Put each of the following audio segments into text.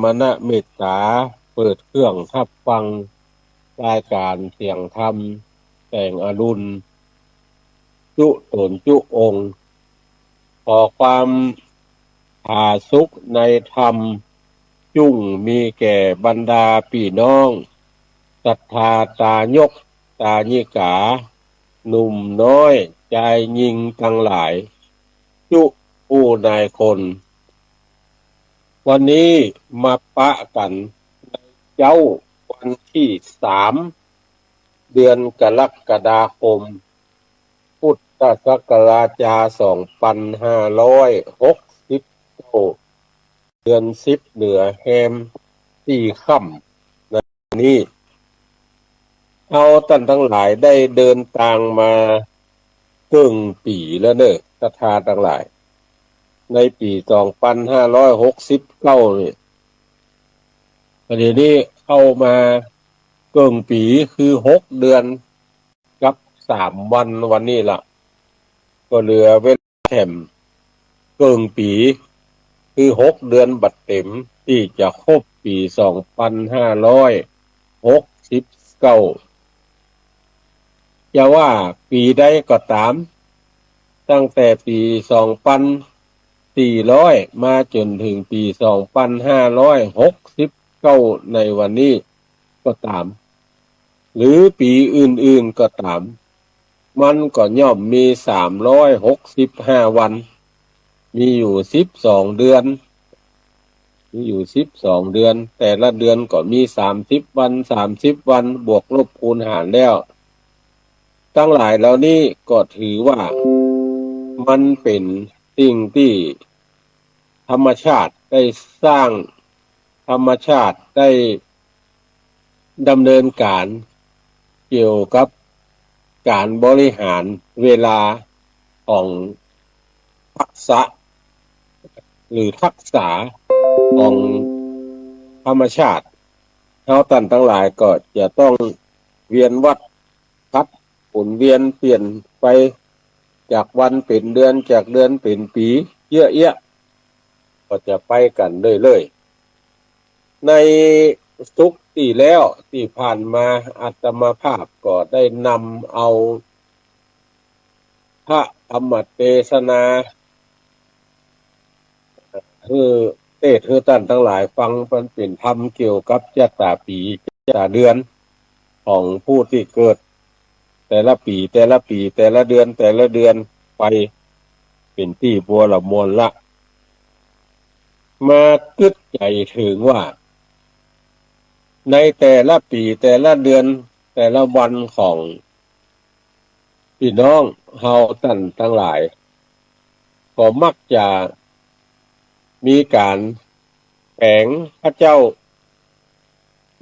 มณะเมตตาเปิดเครื่องทับฟังรายการเสียงธรรมแต่งอรุณจุตนจุองค์ขอความผาสุขในธรรมจุ่งมีแก่บรรดาพี่น้องศรัทธาตายกตาญิกาหนุ่มน้อยใจยิงทั้งหลายจุผู้นายคนวันนี้มาปะกันในเจ้าวันที่3 เดือนกรกฎาคมพุทธศักราช2569เดือน10เหนือแฮม4ค่ำในนี้เอาท่านทั้งหลายได้เดินทางมาครึ่งปีแล้วเนอะศรัทธาทั้งหลายในปี2569นี่ประเดี๋ยวนี้เข้ามาครึ่งปีคือ6 เดือนกับ3 วันวันนี้ล่ะก็เหลือเวลาแถมครึ่งปีคือ6 เดือนบัดเต็มที่จะครบปี2569จะว่าปีใดก็ตามตั้งแต่ปี2400มาจนถึงปี2569ในวันนี้ก็ตามหรือปีอื่นๆก็ตามมันก็ย่อมมี365วันมีอยู่12 เดือนแต่ละเดือนก็มี30 วัน30 วันบวกลบคูณหารแล้วทั้งหลายเหล่านี้ก็ถือว่ามันเป็นสิ่งที่ธรรมชาติได้สร้างธรรมชาติได้ดำเนินการเกี่ยวกับการบริหารเวลาของทักษะหรือทักษะของธรรมชาติเราท่านทั้งหลายก็จะต้องเวียนวัฏพัดหมุนเวียนเปลี่ยนไปจากวันเป็นเดือนจากเดือนเป็นปีเยอะแยะก็จะไปกันเรื่อยๆในสุขที่แล้วที่ผ่านมาอาตมาภาพก็ได้นำเอาพระธรรมเทศนาคือเทศน์ท่านทั้งหลายฟังมันเป็นธรรมเกี่ยวกับชะตาปีชะตาเดือนของผู้ที่เกิดแต่ละปีแต่ละเดือนไปเป็นที่บัวละมวลละมาคิดใจถึงว่าในแต่ละปีแต่ละเดือนแต่ละวันของพี่น้องเฮาท่านทั้งหลายก็มักจะมีการแฝงพระเจ้า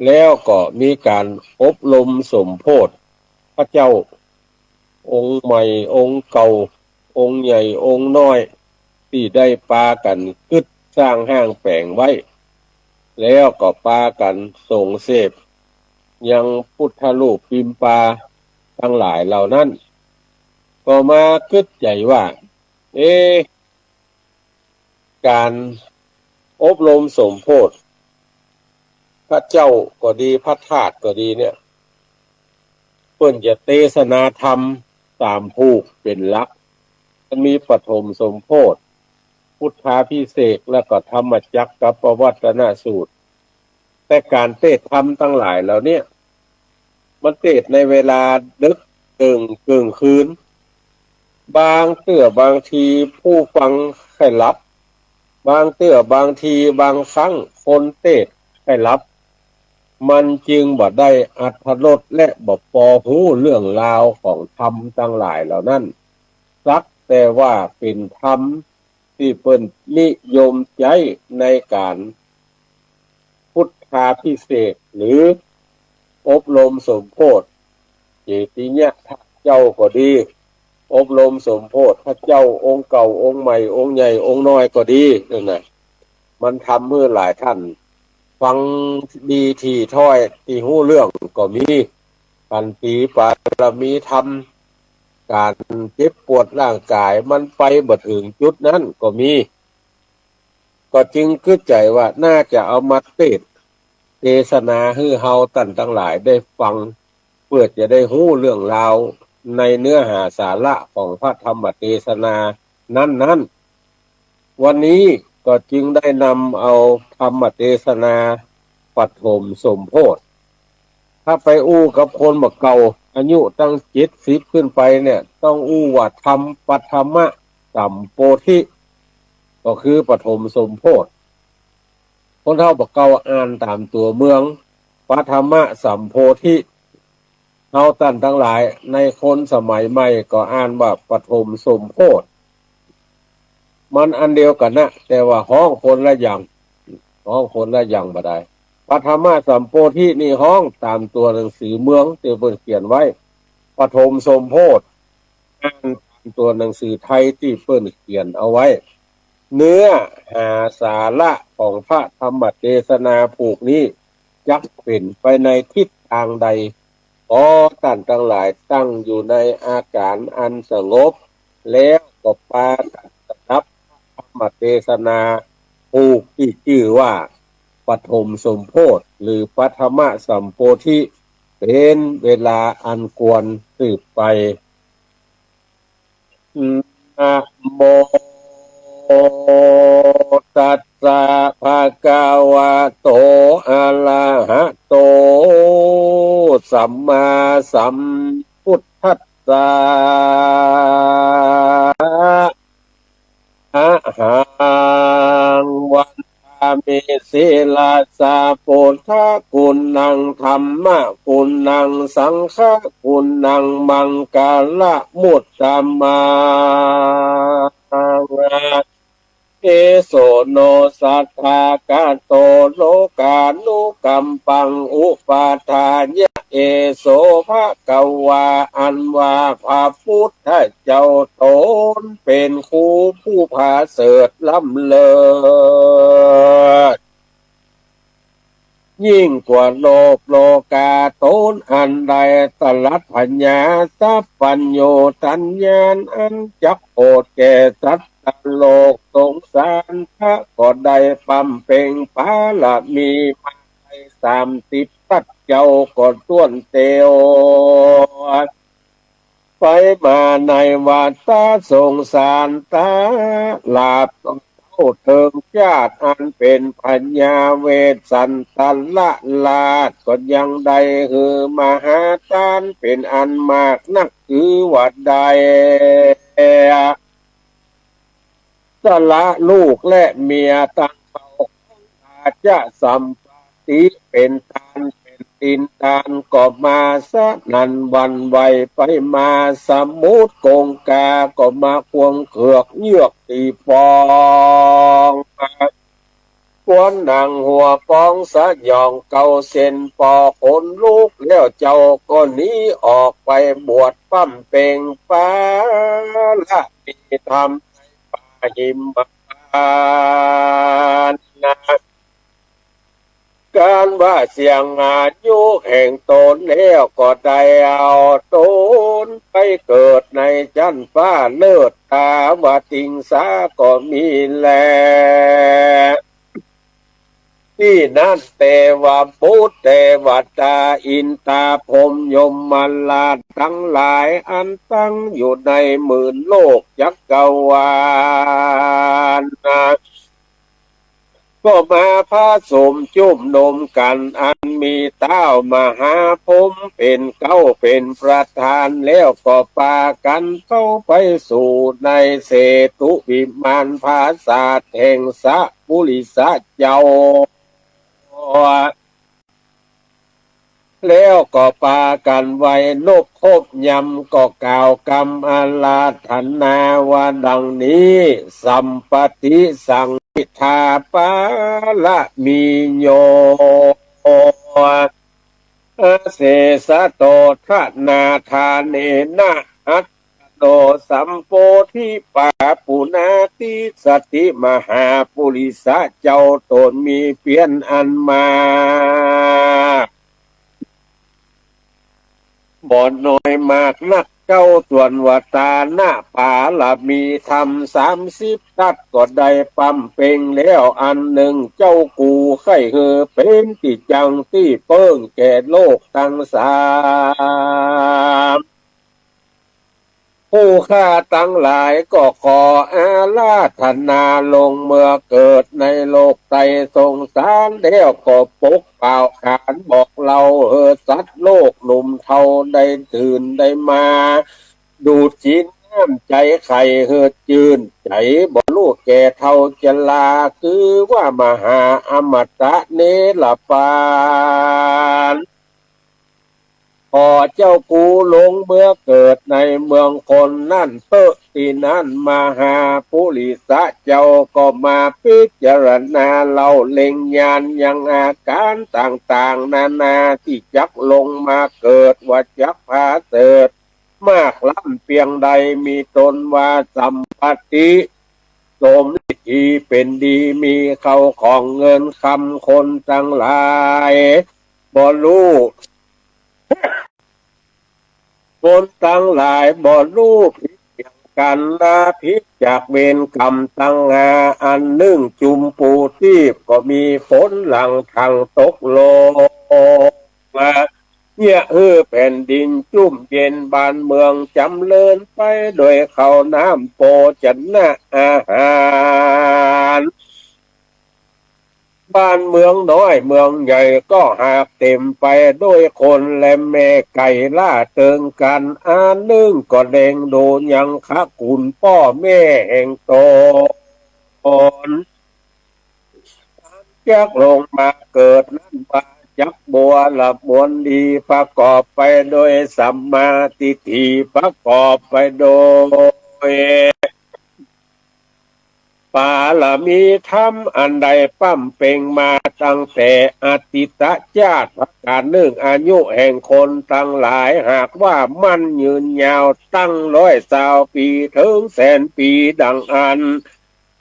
แล้วก็มีการอบรมสมโภชพระเจ้าองค์ใหม่องค์เก่าองค์ใหญ่องค์น้อยที่ได้ปากันกึดสร้างห้างแฝงไว้แล้วก็ปากันส่งเสพยังพุทธรูปปิมปาทั้งหลายเหล่านั้นก็มาคิดใจว่าการอบรมสมโภชพระเจ้าก็ดีพระธาตุก็ดีเนี่ยเพิ่นจะเทศนาธรรมตามภูกเป็นหลักมันมีปฐมสมโภชพุทธาภิเษกและก็ธรรมจักรกับปวัตตนสูตรแต่การเทศธรรมทั้งหลายเหล่านี้มันเทศในเวลาดึกกึ่งคืนบางเตื้อบางทีผู้ฟังให้หลับบางเตื้อบางทีบางครั้งคนเทศให้หลับมันจึงบ่ได้อรรถรสและบ่พอหูเรื่องราวของธรรมทั้งหลายเหล่านั้นสักแต่ว่าเป็นธรรมที่เพิ่นนิยมใช้ในการพุทธาภิเษกหรืออบรมสมโภชเจติยะเจ้าก็ดีอบรมสมโภชพระเจ้าองค์เก่าองค์ใหม่องค์ใหญ่องค์น้อยก็ดีนั่นน่ะมันทำเมื่อหลายท่านฟังดีที่ถ้อยที่หู้เรื่องก็มีปันปีปารมีธรรมการเจ็บปวดร่างกายมันไปบ่ถึงจุดนั้นก็มี ก็จึงคิดใจว่าน่าจะเอามาเทศนาให้เฮาท่านทั้งหลายได้ฟังเพื่อจะได้รู้เรื่องราวในเนื้อหาสาระของพระธรรมเทศนานั้นๆวันนี้ก็จึงได้นำเอาธรรมเทศนาปฐมสมโพธิถ้าไปอู้กับคนบักเก่าอายุตั้ง70ขึ้นไปเนี่ยต้องอู้ว่าธรรมปฐมะสัมโพธิก็คือปฐมสมโพธิคนเฒ่าบักเก่าอ่านตามตัวเมืองปฐมะสัมโพธิเฮาท่านทั้งหลายในคนสมัยใหม่ก็อ่านว่าปฐมสมโพธิมันอันเดียวกันนะแต่ว่าห้องคนละอย่างบ่ได้ปฐมสัมโพธินี่ห้องตามตัวหนังสือเมืองที่เพิ่นเขียนไว้ปฐมสมโพธิอ่านตามตัวหนังสือไทยที่เพิ่นเขียนเอาไว้เนื้อหาสาระของพระธรรมเทศนาผูกนี้จักเป็นไปในทิศทางใดก็ท่านทั้งหลายตั้งอยู่ในอาการอันสงบแล้วก็ปากันรับธรรมเทศนาผูกที่ชื่อว่าปฐมสมโพธิหรือปฐมสัมโพธิเป็นเวลาอันควรสืบไปนะโมตัสสะภะคะวะโตอะระหะโตสัมมาสัมพุทธัสสะอะหังวันทามิศิลาสาปุถทะคุณนังธรรมะคุณนังสังฆะคุณนังมังกาละมุตตะมังเอโสโนสัทธากาโตโลกานุกัมปังอุปาทายะเอโสภะคะวาอันว่าพระพุทธเจ้าตนเป็นครูผู้พาเสริฐล้ำเลิศยิ่งกว่าโลกาโตนอันใดตรัสปัญญาสัพพัญโยตัญญาณอันจักโอดแก่สัตว์โลกสงสารพระก็ได้ปั๊มเป่งปาละมีมาได้30ปัจเจ้าก็ต้วนเตียวไปมาในวัฏฏะสงสารตาลาบเถิงญาติอันเป็นปัญญาเวสสันตัลละลาดก็ยังได้คือมหาทานเป็นอันมากนักคือวัดใดสละลูกและเมียตั้งเขาอาจจะสัมปติเป็นทานเป็นตินทานก็มาสะนันวันไหวไปมาสมุดกงกาก็มาควงเขือกเยือกตีฟองควนหนังหัวปองสะยองเก่าเส้นปอคนลูกแล้วเจ้าก็หนีออกไปบวชปั้มเป่งฟ้าละมีธรรมหิมพานนะการว่าเสียงอายุแห่งตนแล้วก็ได้เอาตนไปเกิดในจันฟ้าเลิศตาวติงสาก็มีแลที่นั้นเทวปุตเทวตาอินตาพรหมยมมาลาทั้งหลายอันตั้งอยู่ในหมื่นโลกจักรวาลก็มาผสมจุ่มนมกันอันมีเต้ามหาพรหมเป็นเก้าเป็นประธานแล้วก็ปากันเข้าไปสู่ในเศตุวิมานภาษาแห่งสะบุริสะเจ้าแล้วก็ปากันไว้นบคบยำก็กล่าวกรรมอาลาธนาว่าดังนี้สัมปติสังฆทาปาละมีโยเสสะโตทะนาทาเนนะอัตโตสัมโพธิปาปุนาติสติมหาปุริสะเจ้าตนมีเพียรอันมาบ่น้อยมากนัก เจ้าส่วนวัตาหน้าป่าละมีทำ30ตัดก็ได้ปั๊มเป่งแล้วอันหนึ่งเจ้ากูไข้เฮอเป็นติจังที่เปิ้งแก่โลกทั้งสามผู้ฆ่าทั้งหลายก็ขออาราธนาลงเมื่อเกิดในโลกไตสงสารแล้วก็ปกเป่าขานบอกเราสัตว์โลกหนุ่มเทาได้ตื่นได้มาดูดจินน้ำใจไข่จืนใจบ่ลูกแก่เท่าจะลาคือว่ามหาอมตะเนรปานพอเจ้ากูลงเมื่อเกิดในเมืองคนนั่นเตอะที่นั่นมหาปุริสะเจ้าก็มาพิจารณาเราเล็งญาณยังอาการต่างๆนานาที่จักลงมาเกิดว่าจักพาเกิดมากล้ำเพียงใดมีตนว่าสัมปติสมฤทธิเป็นดีมีเขาของเงินคำคนทั้งหลายบ่รู้คนทั้งหลายบ่รู้ผิดอย่างกันละพิษจากเวรกรรมตั้งหาอันหนึ่งจุมปูทีบก็มีฝนหลังทางตกลงมาเนี่ยแผ่นดินจุ่มเย็นบ้านเมืองจำเริญไปโดยเขาน้ำโปจันนะอาหารบ้านเมืองน้อยเมืองใหญ่ก็หากเต็มไปด้วยคนและแม่ไก่ล่าเติงกันอันหนึ่งก็แดงโดนยังคะกุลพ่อแม่แห่งตนจักลงมาเกิดนั้นบาจักบัวละมวลดีประกอบไปโดยสัมมาทิฏฐิประกอบไปโดยปาละมีธรรมอันใดปั้มเป่งมาตั้งแต่อดีตชาติประการหนึ่งอายุแห่งคนทั้งหลายหากว่ามันยืนยาวตั้ง120 ปีถึง100,000 ปีดังอัน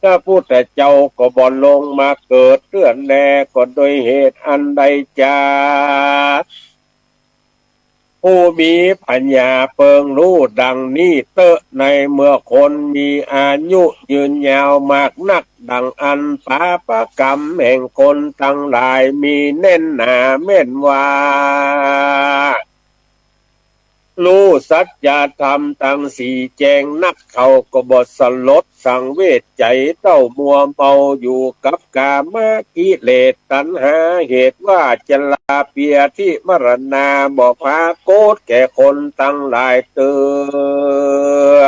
พระพุทธเจ้าก็บ่ลงมาเกิดเรื่อนแลก็โดยเหตุอันใดจาผู้มีปัญญาเปิงรู้ดังนี้เตอะในเมื่อคนมีอายุยืนยาวมากนักดังอันปาปกรรมแห่งคนทั้งหลายมีแน่นหนาแม่นว่ารู้สัจธรรมตั้งสี่แจงนักเขาก็บทสลดสังเวชใจเต้ามัวเมาอยู่กับกามกิเลสตัณหาเหตุว่าจะลาเปียที่มรณาบ่พาโกฏแก่คนตั้งหลายเตือ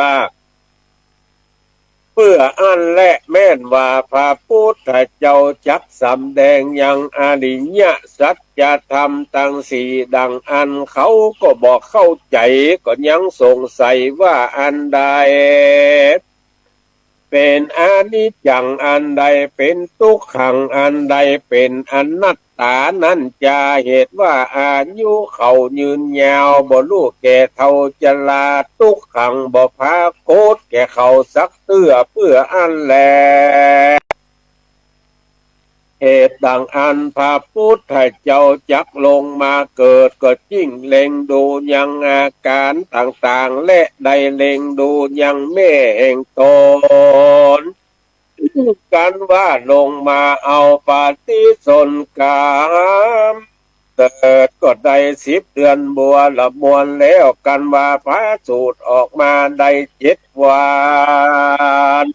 เพื่ออันและแม่นว่าพระพุทธเจ้าจักสำแดงยังอริยสัจธรรมตั้งสี่ดังอันเขาก็บอกเข้าใจก็ยังสงสัยว่าอันใดเป็นอนิจจังอันใดเป็นทุกขังอันใดเป็นอนัตตานั้นจะเหตุว่าอายุเขายืนยาวบ่รู้แก่เท่าจะลาทุกขังบ่พาโกฏแก่เขาสักเพื่ออันแลเหตุดังอันพระพุทธเจ้าจักลงมาเกิดก็ยิ่งเล็งดูยังอาการต่างๆและได้เล็งดูยังแม่แห่งตนกันว่าลงมาเอาปฏิสนกามเกิดก็ได้10 เดือนบัวละมวลแล้วกันว่าพระสูตรออกมาได้7 วัน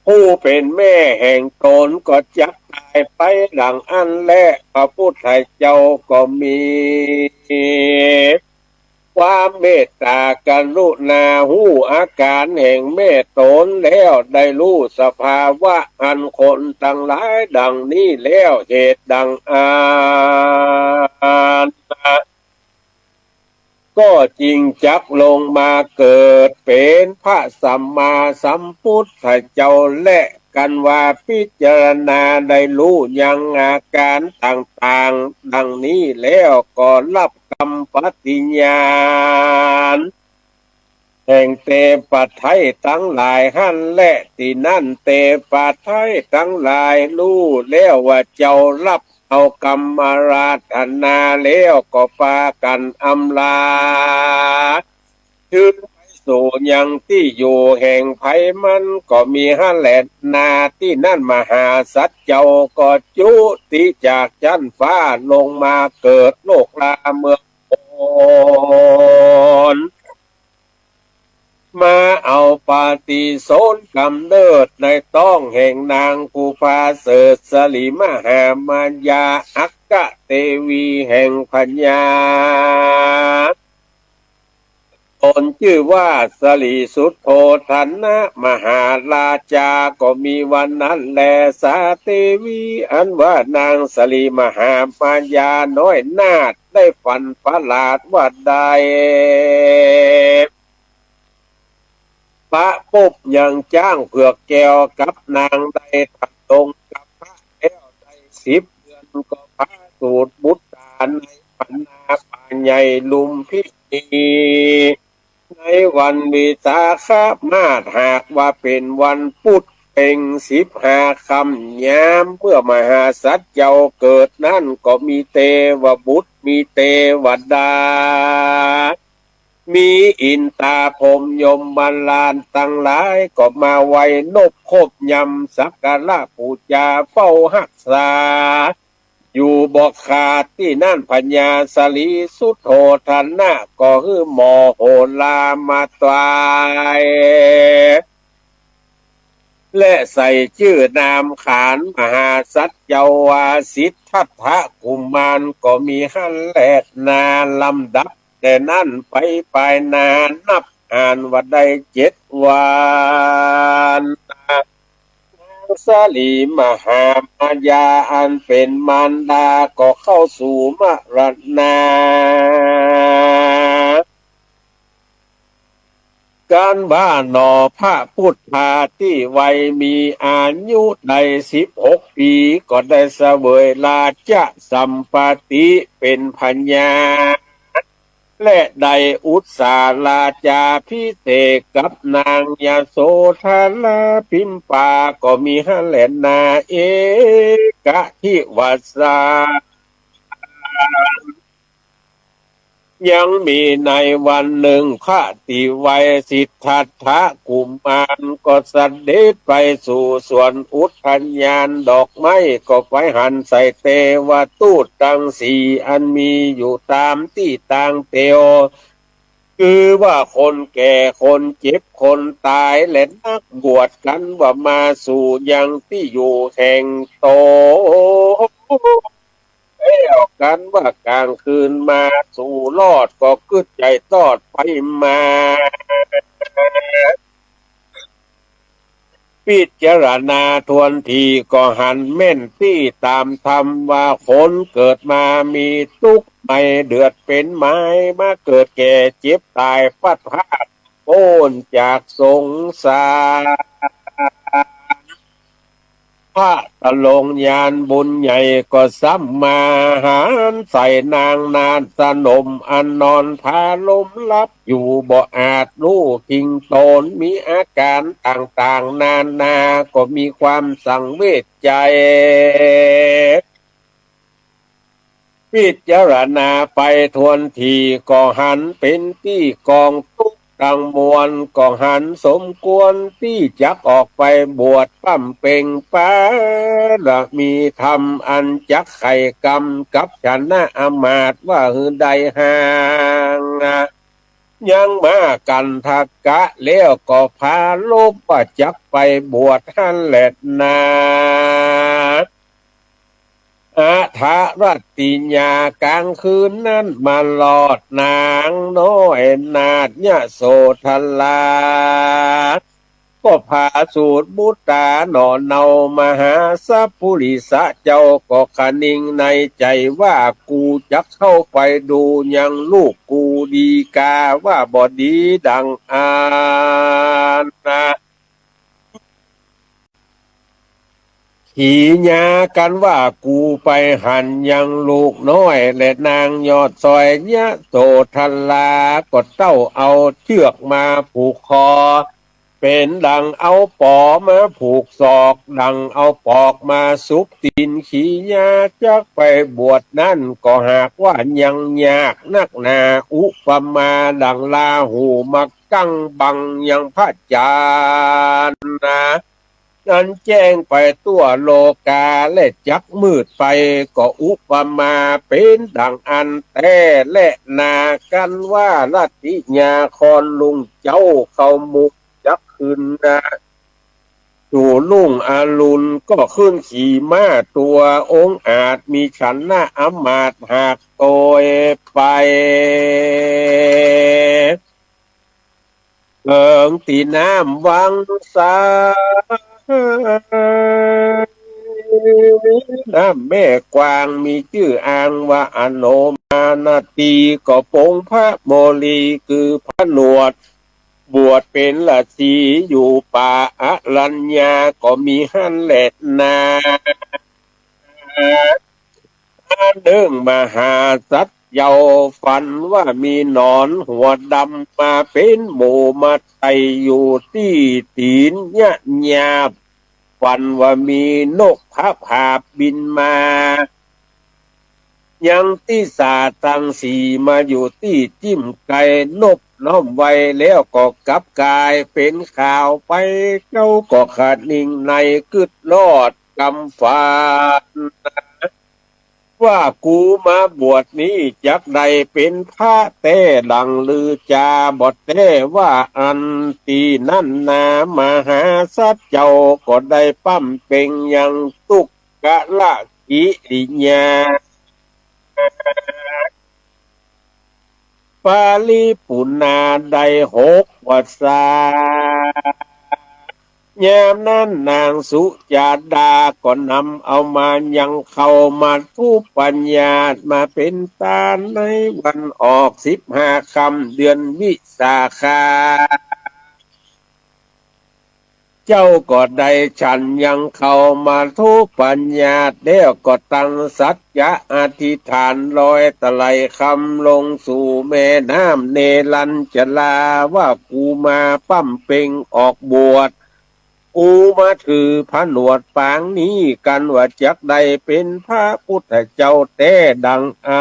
ผู้เป็นแม่แห่งตนก็จักตายไปหลังอันและพระพุทธเจ้าก็มีความเมตตากรุณาหูอาการแห่งเมตตนแล้วได้รู้สภาวะอันคนทั้งหลายดังนี้แล้วเหตุดังอันก็จริงจักลงมาเกิดเป็นพระสัมมาสัมพุทธเจ้าและกันว่าพิจารณาได้รู้ยังอาการต่างๆดังนี้แล้วก็รับกรรมปฏิญญาณแห่งเตปะไทยทั้งหลายหั่นและที่นั่นเตปะไทยทั้งหลายรู้แล้วว่าเจ้ารับ เอากรรมราธนาแล้วก็พากันอำลาถึงไปสู่ยังที่อยู่แห่งไผมันก็มีหั่นแหละนาที่นั่นมหาสัจเจ้าก็จุติจากจันฟ้าลงมาเกิดโลกลาเมืองโอนมาเอาปาฏิโสนกำเนิดในต้องแห่งนางภูพาเสดสลิมหามายาอักกะเทวีแห่งพญาตนชื่อว่าสลีสุทโธทันนะมหาราชาก็มีวันนั้นแลสาเทวีอันว่านางสลีมหามายาน้อยนาถได้ฝันประหลาดว่าได้พระปุ๊บยังจ้างเผือกแก้วกับนางได้ทับตรงกับพระแก้วได้10 เดือนก็พระสูตรบุตรในปัญนาปาใหญ่ลุมพินีในวันวิสาขมาศหากว่าเป็นวันพุธเพ็ง15 ค่ำยามเมื่อมหาสัจเจ้าเกิดนั่นก็มีเทวบุตรมีเทวดามีอินตาพรหมยมบาลานตั้งหลายก็มาไว้นบคบยำสักการะปูจาเฝ้าหักษาอยู่บอกขาดที่นั่นพญาสลีสุทโธทันนะก็คือหมอโหลามาตายและใส่ชื่อนามขานมหาสัจเจาวาสิทธัตถะกุมารก็มีหั่นแหละนาลำดับแต่นั่นไปนานนับอ่านว่าได้7 วันสลีมหามายาอันเป็นมารดาก็เข้าสู่มรณาการบ้านนอพระพุทธาที่วัยมีอายุได้16 ปีก็ได้เสวยราชสัมปติเป็นพญาและได้อุตสาราชาพิเศษกับนางยโสธราพิมปาก็มีหั่นแหละนาเอกะทิวัสสายังมีในวันหนึ่งพระติวัยสิทธัตถะกุมารก็เสด็จไปสู่สวนอุทยานดอกไม้ก็ไปหันใส่เทวทูตทั้ง4อันมีอยู่ตามที่ต่างเทวคือว่าคนแก่คนเจ็บคนตายและนักบวชกันว่ามาสู่ยังที่อยู่แห่งโตแล้วกันว่ากลางคืนมาสู่รอดก็กึดใจตอดไปมาพิจารณาทวนทีก็หันแม่นที่ตามธรรมว่าคนเกิดมามีทุกข์ไม่เดือดเป็นไม้มาเกิดแก่เจ็บตายพัดพลาดโพ้นจากสงสารพระตะลงยานบุญใหญ่ก็ซ้ำมาหารใส่นางนานสนมอันนอนพาลมลับอยู่บ่อาจรู้ทิ้งตนมีอาการต่างๆนาก็มีความสังเวชใจพิจารณาไปทวนทีก็หันเป็นที่กองทุกข์ดังมวลก็หันสมควรที่จะออกไปบวชปั้มเป่งป้าละมีธรรมอันจักไข่กรรมกับฉันนะอมาตว่าหือใดห่างยังมากันทักกะแล้วก็พาลบว่าจักไปบวชหันแหละนาอาทารัตติญากลางคืนนั้นมาหลอดนางน้อยนาฏยโสธราก็พาสูตรบุตตาหนอเนามหาสัพพุริสะเจ้าก็คนิ่งในใจว่ากูจะเข้าไปดูยังลูกกูดีกาว่าบ่ดีดังอ่านนะขี่ยากันว่ากูไปหันยังลูกน้อยและนางยอดซอยยะโสธราก็เต้าเอาเชือกมาผูกคอ เป็นดังเอาปอมาผูกศอกดังเอาปอกมาซุกตีนขี้ยาจักไปบวชนั่นก็หากว่ายังยากนักหนาอุปมาดังลาหูมักกั้งบังยังพระจานนะนั้นแจ้งไปตัวโลกาและจักมืดไปก็อุปมาเป็นดังอันแต่และนากันว่าลัทธิญาคอนลุงเจ้าเขามุกจักขึ้นนะสู่ลุ่งอารุณก็ขึ้นขี่ม้าตัวองค์อาจมีฉันหน้าอมาตย์หากโตยไปเอิงตีน้ำวังสาน้ำแม่กวางมีชื่ออ้างว่าอโนมานาตีก็ปงพระโมลีคือพระหนวดบวชเป็นฤาษีอยู่ป่าอรัญญาก็มีหันแหละนาเดิงมหาสัตว์เยาฝันว่ามีหนอนหัวดำมาเป็นหมูมาไตอยู่ที่ตีนเนี่ยหยาบฝันว่ามีนกพระผาบบินมายังที่สาตังสีมาอยู่ที่จิ้มไก่นบน้อมไว้แล้วก็กลับกายเป็นข่าวไปเจ้าก็ขาดนิ่งในกึดลอดกำฟานว่ากูมาบวชนี้จักใดเป็นพระแต่ดังลือจาบทแต่ว่าอันตีนั่นนามหาสัจเจ้าก็ได้ปั้มเป็งยังตุกกะละกิริยาปาลีปุนาได้6 วาษายามนั้นนางสุจาดาก็นำเอามายังเข้ามาทุปัญญามาเป็นตาในวันออก15 ค่ำเดือนวิสาขาเจ้าก็ได้ฉันยังเข้ามาทุปัญญาเดี๋ยวก็ตั้งสัจจะอธิษฐานลอยตะไลคำลงสู่แม่น้ำเนรัญชลาว่ากูมาปั้มเป็งออกบวชกูมาถือพระหนวดปางนี้กันว่าจักใดเป็นพระพุทธเจ้าแต่ดังอ่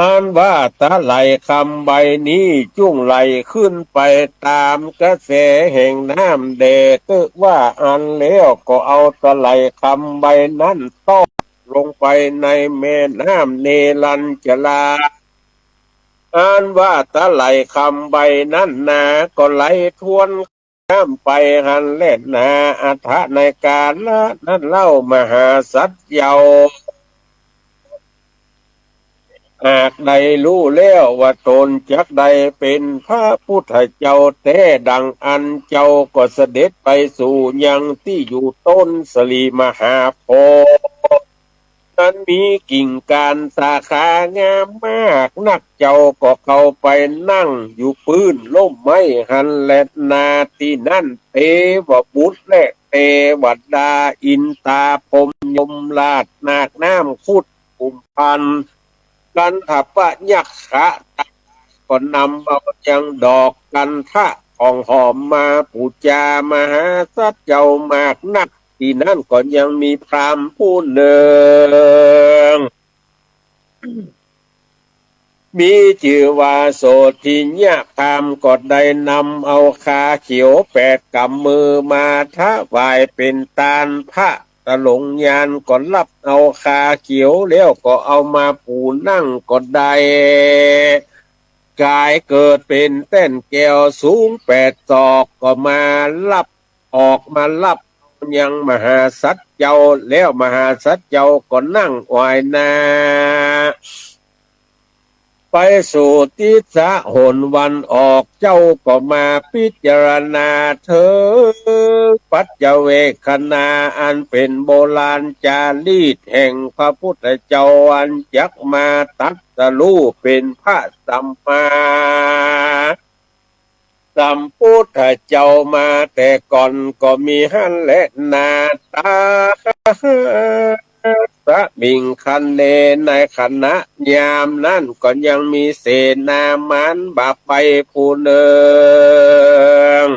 านว่าตะไหลคำใบนี้จุ่งไหลขึ้นไปตามกระแสแห่งน้ำเดตึกว่าอันแล้วก็เอาตะไหลคำใบนั้นต้อลงไปในแม่น้ำเนรัญชลาอ่านว่าตะไหลคำใบนั้นนาก็ไหลทวนน้ำไปหันเล่นนาอัฐในการละนั้นเล่ามหาสัจเยาหากใดรู้แล้วว่าตนจักใดเป็นพระพุทธเจ้าแต่ดังอันเจ้าก็เสด็จไปสู่ยังที่อยู่ต้นสลีมหาโพธิ์นั้นมีกิ่งการสาขางามมากนักเจ้าก็เข้าไปนั่งอยู่ปื้นล่มไม้หันและนาที่นั่นเทวบุตรและเทวดาอินตาพรหมยมราชนาคน้ำคุดกุมพันกันถัปะยักษะก็นำเอายังดอกกันทะของหอมมาปูจามหาสัจเจ้ามากนักที่นั่นก็ยังมีพราหมณ์ผู้หนึ่งมีชื่อว่าโสทิญะพราหมณ์ก็ได้นำเอาคาเขียว8 กำมือมาถวายเป็นตาลพระตะหลงยานก็รับเอาคาเขียวแล้วก็เอามาปูนั่งก็ได้กายเกิดเป็นเต้นแก้วสูง8 ศอกก็มารับออกมารับยังมหาสัจเจ้าแล้วมหาสัจเจ้าก็นั่งไหว้นาไปสู่ทิศหนวันออกเจ้าก็มาพิจารณาเธอปัจเจเวคณาอันเป็นโบราณจารีตแห่งพระพุทธเจ้าอันจักมาตัดสรู้เป็นพระสัมมาสัมพุทธเจ้ามาแต่ก่อนก็มีหันและนาตา ะบิงคันเนในขณะยามนั้นก็ยังมีเสนามันบาไปผู้เนือง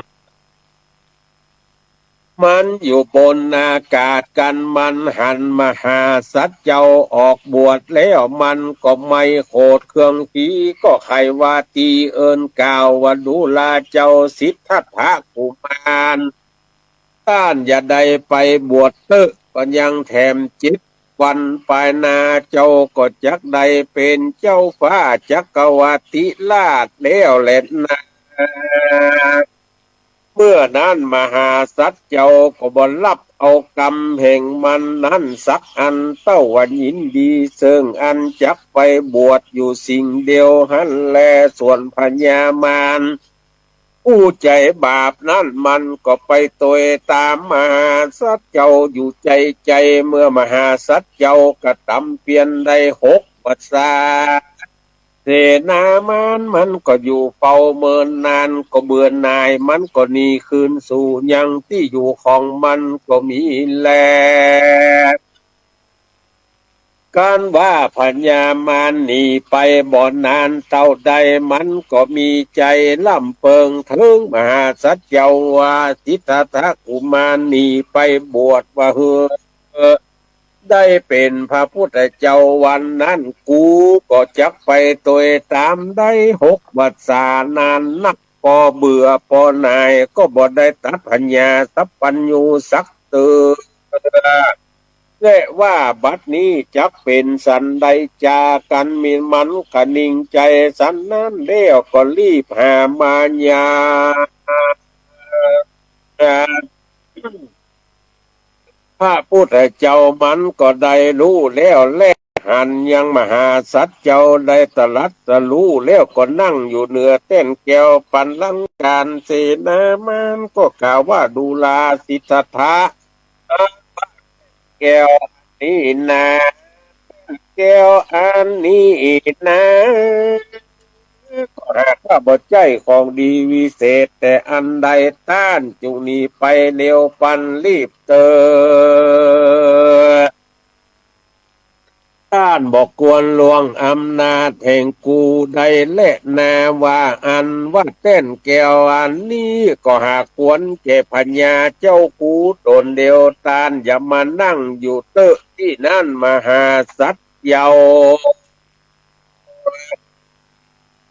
มันอยู่บนอากาศกันมันหันมหาสัตว์เจ้าออกบวชแล้วมันก็ไม่โคดเครื่องผีก็ใครว่าตีเอินกล่าวว่าดูลาเจ้าสิทธัตถะกุมารต้านอย่าได้ไปบวชเตอะก็ยังแถมจิตวันปลายนาเจ้าก็จักได้เป็นเจ้าฟ้าจักรวาติราชแล้วแหละนะเมื่อนั้นมหาสัตว์เจ้าก็บ่รับเอากรรมแห่งมันนั้นสักอันเต้าวันยินดีเซิงอันจักไปบวชอยู่สิ่งเดียวหันแลส่วนพญามารผู้ใจบาปนั้นมันก็ไปตัวตามมหาสัตว์เจ้าอยู่ใจเมื่อมหาสัตว์เจ้ากระทำเปลี่ยนได้6 พรรษาเสนามานมันก็อยู่เฝ้าเมินนานก็เบื่อหน่ายมันก็หนีคืนสู่ยังที่อยู่ของมันก็มีแลการว่าพญามารหนีไปบ่อนานเท่าใดมันก็มีใจล่ำเพิงถึงมหาสัจเจ้าว่าสิทธัตถะกุมารหนีไปบวชว่าได้เป็นพระพุทธเจ้าวันนั้นกูก็จักไปตัวตามได้6 พรรษานานนักพอเบื่อพอนายก็บ่ได้ตัดปัญญาสัพพัญญูสักเตือและว่าบัดนี้จักเป็นสันใดจากันมีมันขนิ่งใจสันนั้นเลี้ยวก็รีบหามายาพระพุทธเจ้ามันก็ได้รู้แล้วแลหันยังมหาสัตว์เจ้าได้ตรัสรู้แล้วก็นั่งอยู่เหนือเต้นแก้วปันลังการเสนามันก็กล่าวว่าดูลาสิทธัตถะแก้วนี้นะแก้วอันนี้นะก็หากว่าบ่ใจของดีวิเศษแต่อันใดต้านจุนีไปเร็วปันรีบเตอต้านบอกกวนลวงอำนาจแห่งกูได้และนาว่าอันว่าเต้นแก้วอันนี้ก็หากควรเก็บพญาเจ้ากูตนเดียวตานอย่ามานั่งอยู่เตอะที่นั่นมหาสัตว์เยา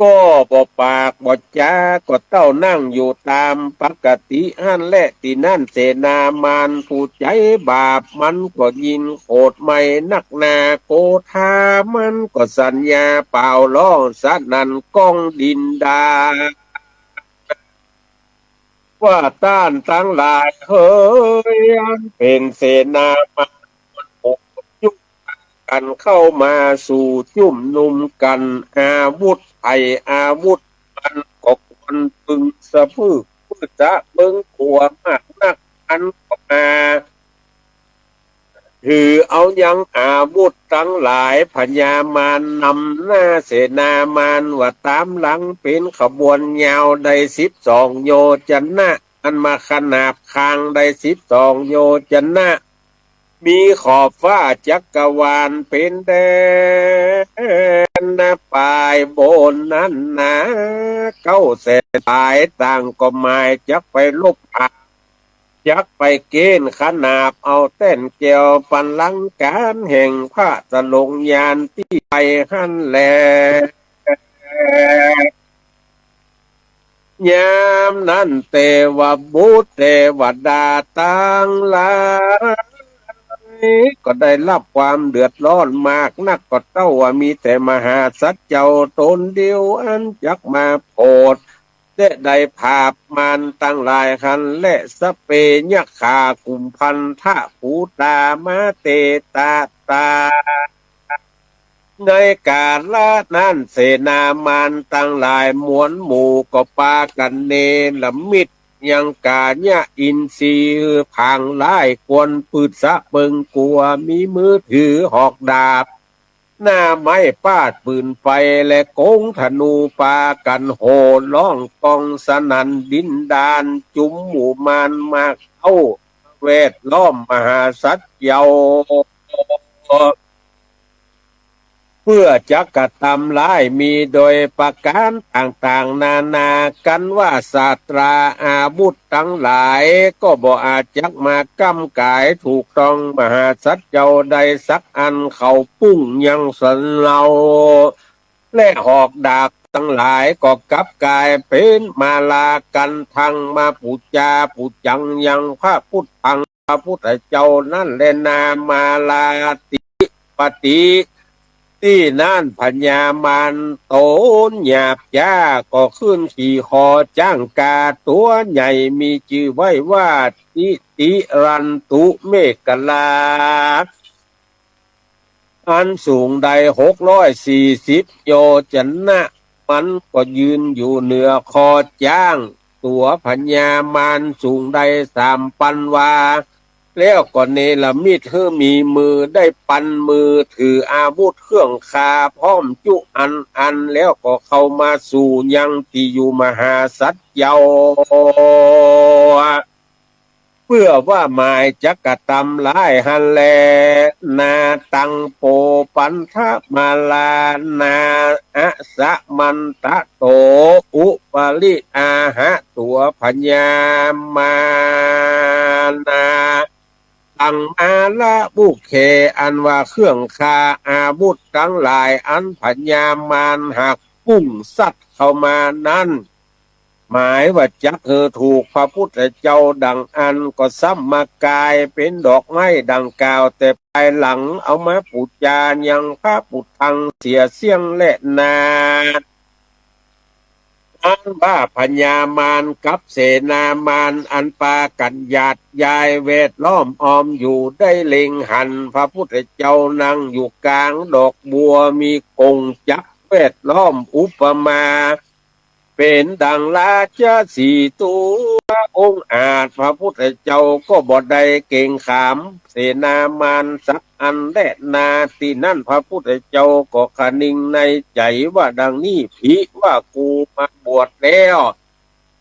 ก็บ่ปากบ่จาก็เต้านั่งอยู่ตามปกติอันและที่นั่นเสนามานผู้ใจบาปมันก็ยินโคตรไม่นักนาโกธามันก็สัญญาเปล่าร้องสันนันก้องดินดาว่าต้านทั้งหลายเฮ้ยอันเป็นเสนามายุกันเข้ามาสู่จุ่มนุมกันอาวุธไออาวุธมันก็ควรพึงสะพึกพืชจะเบิ่งขัวมากนักอันก็มาถือเอายังอาวุธทั้งหลายพญามารนำหน้าเสนามารว่าตามหลังเป็นขบวนยาวได้12 โยชนะอันมาขนาบคางได้12 โยชนะมีขอบฟ้าจักรวาลเป็นแดนนะปลายบนนั้นนะ9 แสนตายต่างก็หมายจักไปลบจักไปเกณฑ์ขนาบเอาเต้นเกี่ยวปันลังการแห่งพระตะลงยานที่ไปหันแลยามนั้นเทวบุตรเทวดาตั้งหลายก็ได้รับความเดือดร้อนมากนักก็เต้าว่ามีแต่มหาสัตว์เจ้าตนเดียวอันจักมาโปรดได้ภาพมันตั้งหลายคันและสเปญขากุมพันธะผูตามาเตตาตาในกาลนั้นเสนามานตั้งหลายมวลหมู่ก็ปากันเนลมิตรยังกาญะอินทรีพังไล่ควนปืดสะเบิงกลัวมีมือถือหอกดาบหน้าไม้ปาดปืนไฟและโกงธนูปากันโห่ร้องกองสนันดินดานจุมหมู่มานมากเข้าเวทล้อมมหาสัตว์เยา เพื่อจะกระทำร้ายมีโดยประการต่างๆนานากันว่าศาสตราอาวุธทั้งหลายก็บ่อาจจักมากำกายถูกต้องมหาสัจเจ้าใดสักอันเขาปุ้งยังสันเราและหอกดาบทั้งหลายก็กลับกลายเป็นมาลากันทังมาปูจาปูจังยังพระพุทธังพระพุทธเจ้านั่นแลนามาลาติปฏิที่นั่นพญามารโตนหยาบจ้าก็ขึ้นขี่คอจ้างกาตัวใหญ่มีชื่อไว้ว่าติรันตุเมกลาอันสูงใด640โยชนะมันก็ยืนอยู่เหนือคอจ้างตัวพญามารสูงใด3,000 วาแล้วก็เนรมิตให้มีมือได้ปันมือถืออาวุธเครื่องคาพร้อมจุอันแล้วก็เข้ามาสู่ยังที่อยู่มหาสัจเยาเพื่อว่าหมายจักกะตำลายหันแลนาตังโปปันทมาลานาอะสะมันตะโตอุปลิอาหะตัวพญามานาตังอาละบุเคอันว่าเครื่องคาอาวุธทั้งหลายอันพญามารหักปุ้งสัตว์เข้ามานั้นหมายว่าจักถูกพระพุทธเจ้าดังอันก็ซ้ำมากายเป็นดอกไม้ดังกล่าวแต่ภายหลังเอามาปูจายังพระพุทธังเสียเสียงและนาอันว่าพญามารกับเสนามารอันปากันหยาดยายเวทล้อมออมอยู่ได้เล็งหันพระพุทธเจ้านั่งอยู่กลางดอกบัวมีกงจักเวทล้อมอุปมาเป็นดังราชสีตัวองค์อาจพระพุทธเจ้าก็บ่ได้เก่งขามเสนามารสักอันและนาที่นั่นพระพุทธเจ้าก็คนิ่งในใจว่าดังนี้ภิว่ากูมาบวชแล้ว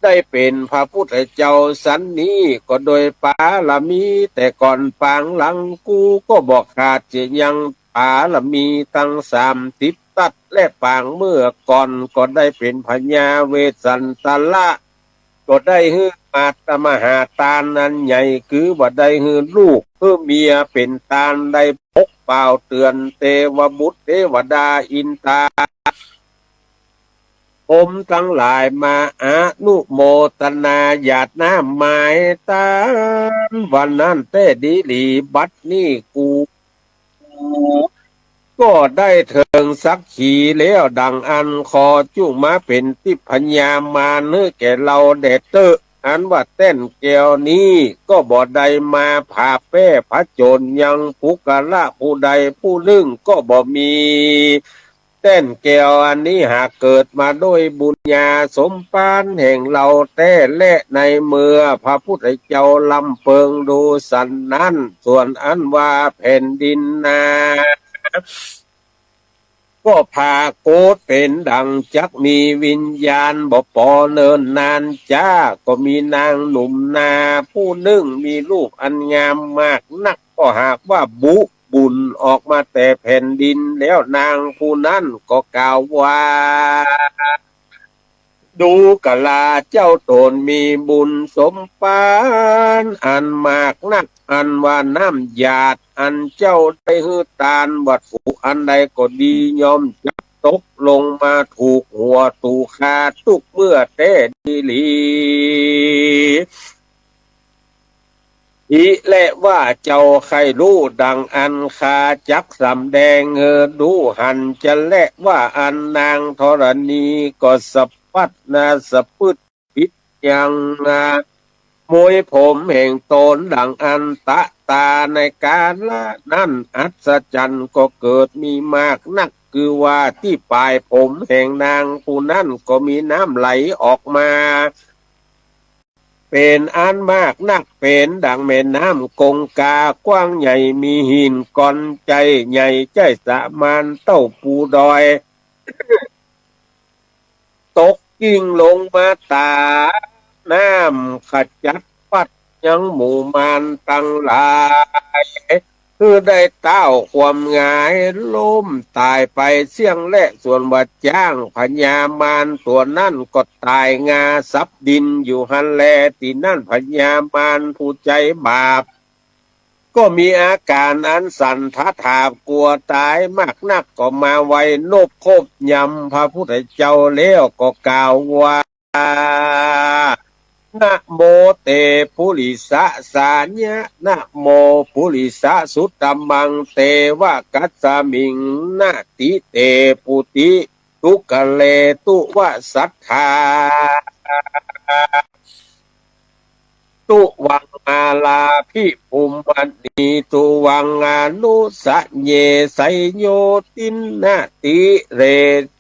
ได้เป็นพระพุทธเจ้าสันนี้ก็โดยปาละมีแต่ก่อนปางหลังกูก็บอกขาดเจียังปาละมีตั้ง30ตัดและปางเมื่อก่อนก็ได้เป็นพญาเวสสันตละก็ได้ฮือมาตมหาตาลนั้นใหญ่คือว่าได้ฮือลูกเพื่อเมียเป็นตาลได้พกเปล่าเตือนเทวบุตรเทวดาอินตาผมทั้งหลายมาอนุโมทนาหยาดน้ำไม้ตาวันนั้นเต้ดีหลีบัดนี้กูก็ได้เถิงสักขีแล้วดังอันคอจุมาเป็นทิพญามาเนื้อแก่เราเด็ดเตออันว่าเต้นแก้วนี้ก็บ่ได้มาผ่าแป้พระโจรยังผู้กะละผู้ใดผู้หนึ่งก็บ่มีเต้นแก้วอันนี้หากเกิดมาด้วยบุญญาสมปานแห่งเราแต่และในเมื่อพระพุทธเจ้าลำเปิงดูสันนั้นส่วนอันว่าแผ่นดินนาก็พาโกดเป็นดังจักมีวิญญาณบ่ปอเนินนานจ้าก็มีนางหนุ่มนาผู้หนึ่งมีลูกอันงามมากนักก็หากว่าบุญออกมาแต่แผ่นดินแล้วนางผู้นั้นก็กล่าวว่าดูกะลาเจ้าตนมีบุญสมปานอันมากนักอันว่าน้ำหยาดอันเจ้าได้ฮือตานวัดผูอันใดก็ดียอมจับตกลงมาถูกหัวตูคาทุกเมื่อเต้ดีหลีอีและว่าเจ้าใครรู้ดังอันคาจักสำแดงดูหันจะและว่าอันนางธรณีก็สะพัดนาสะพึดพิษยังนามวยผมแห่งตนดังอันตะตาในการละนั่นอัศจรรย์ก็เกิดมีมากนักคือว่าที่ปลายผมแห่งนางผู้นั้นก็มีน้ำไหลออกมาเป็นอันมากนักเป็นดังแม่น้ำกงกากว้างใหญ่มีหินก้อนใจใหญ่ใจสามานเต้าปูดอยตกยิ่งลงมาตาน้ำขจัดปัดยังหมู่มานตั้งหลาย คือได้เต้าความหงายล้มตายไปเสี่ยงและส่วนว่าจ้างพญามารตัวนั่นก็ตายงาซับดินอยู่หันแลที่นั่นพญามารผู้ใจบาปก็มีอาการอันสันทะถาบกลัวตายมากนักก็มาไว้นบคบยำพระพุทธเจ้าแล้วก็กล่าวว่านะโมเตปุริสะสาญะนะโมปุริสะสุตตมังเตวะกัสสมิงนาติเตปุติทุกะเลตุวะสัทธาตุวังอาลาภิปุมมันนีตุวังอานุสะเยไสโยตินนาติเร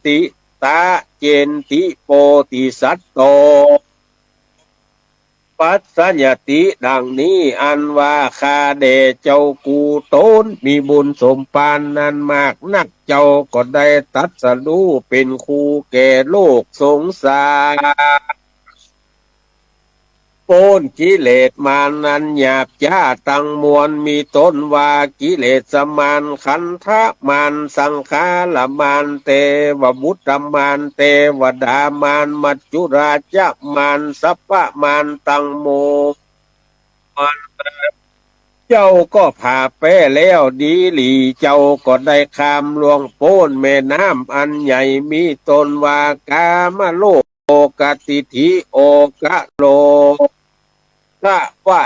ติตาเจนติโปติสัตโตปัสสัญญติดังนี้อันว่าข้าเดเจ้ากูโตนมีบุญสมปานนั้นมากนักเจ้าก็ได้ตัดสรู้เป็นครูแก่โลกสงสารโปนกิเลสมานั้นหยาบจ้าตั้งมวลมีต้นว่ากิเลสมานขันธมานสังขารมานเตวบุตรมานเตวดามานมัจจุราชมานสัพพมานตังโมเจ้าก็ผ่าแป้แล้วดีหลีเจ้าก็ได้ข้ามลวงโป้นแม่น้ำอันใหญ่มีตนว่ากามโลกโอกติทิโอกะโลกะว่า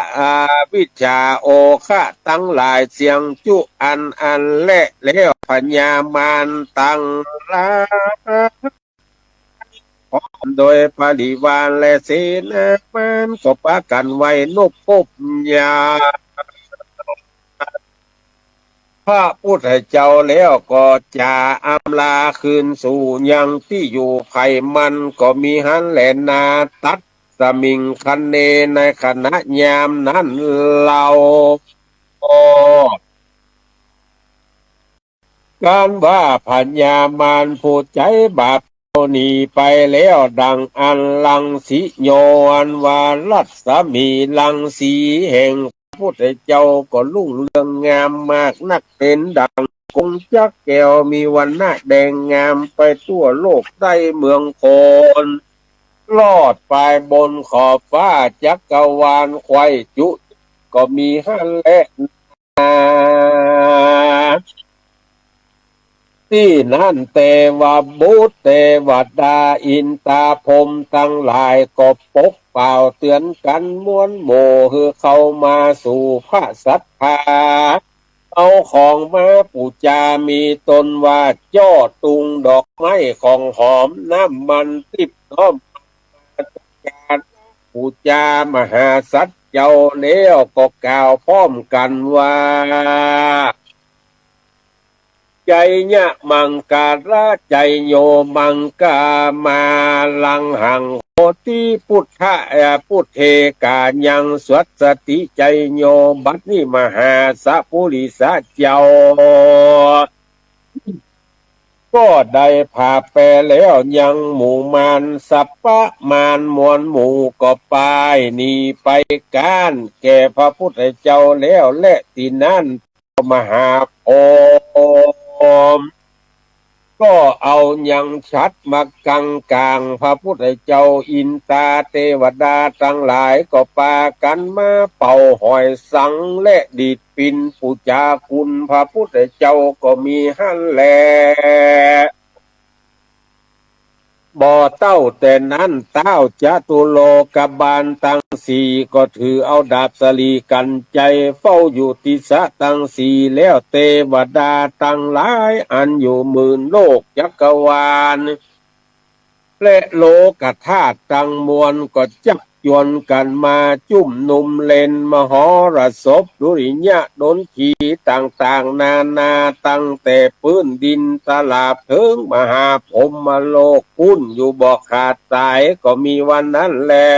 วิชาโอคะตั้งหลายเสียงจุอันและแล้วพญามารตั้งลาพร้อมโดยปริวารและเสนามันก็ปะกันไว้นบพบยาพระพุทธเจ้าแล้วก็จะอำลาคืนสู่ยังที่อยู่ไผ่มันก็มีหันแหลนาตัดสมิงคันเนในขณะยามนั้นเราการว่าพัญญามารผู้ใจบาปหนีไปแล้วดังอันลังสิโยอันว่ารัศมีลังสีแห่งพุทธเจ้าก็รุ่งเรืองงามมากนักเป็นดังกงจักแก้วมีวันหน้าแดงงามไปทั่วโลกได้เมืองโคนลอดไปบนขอบฟ้าจักรวาลไขว้จุก็มีหันและนาที่นั่นเทวบุตรเทวดาอินตาพรหมทั้งหลายก็ปกเป่าเตือนกันม้วนโมคือเข้ามาสู่พระสัทธาเอาของมาปูจามีตนว่าจ่อตุงดอกไม้ของหอมน้ำมันติบน้อมการปูจามหาสัจเจ้าแล้วก็กล่าวพร้อมกันว่าใจยะมังการะใจโยมังกามาลังหังโหติพุทธะพุทเทกายังสวัสติใจโยบัดนี้มหาสัพพุริสะเจ้าก็ได้ผ่าแปรแล้วยังหมู่มารสัพพะมารมวลหมู่ก็ไปนี่ไปการแก่พระพุทธเจ้าแล้วและที่นั่นมหาโอมก็เอายังชัดมากังกลางพระพุทธเจ้าอินตาเทวดาทั้งหลายก็ปากันมาเป่าหอยสังและดีดปินปูจาคุณพระพุทธเจ้าก็มีหันแลบ่อเต้าแต่นั้นเต้าจตุโลกบาลตั้งสี่ก็ถือเอาดาบสลีกันใจเฝ้าอยู่ติสะตั้งสี่แล้วเทวดาตั้งหลายอันอยู่หมื่นโลกจักรวาลและโลกธาตุตั้งมวลก็จักยวนกันมาจุ่มนุมเล่นมหรสพดุริยะดนขีต่างๆนานาตั้งแต่พื้นดินตลาดถึงมหาพรหมโลกคุ้นอยู่บ่ขาดสายก็มีวันนั้นแหละ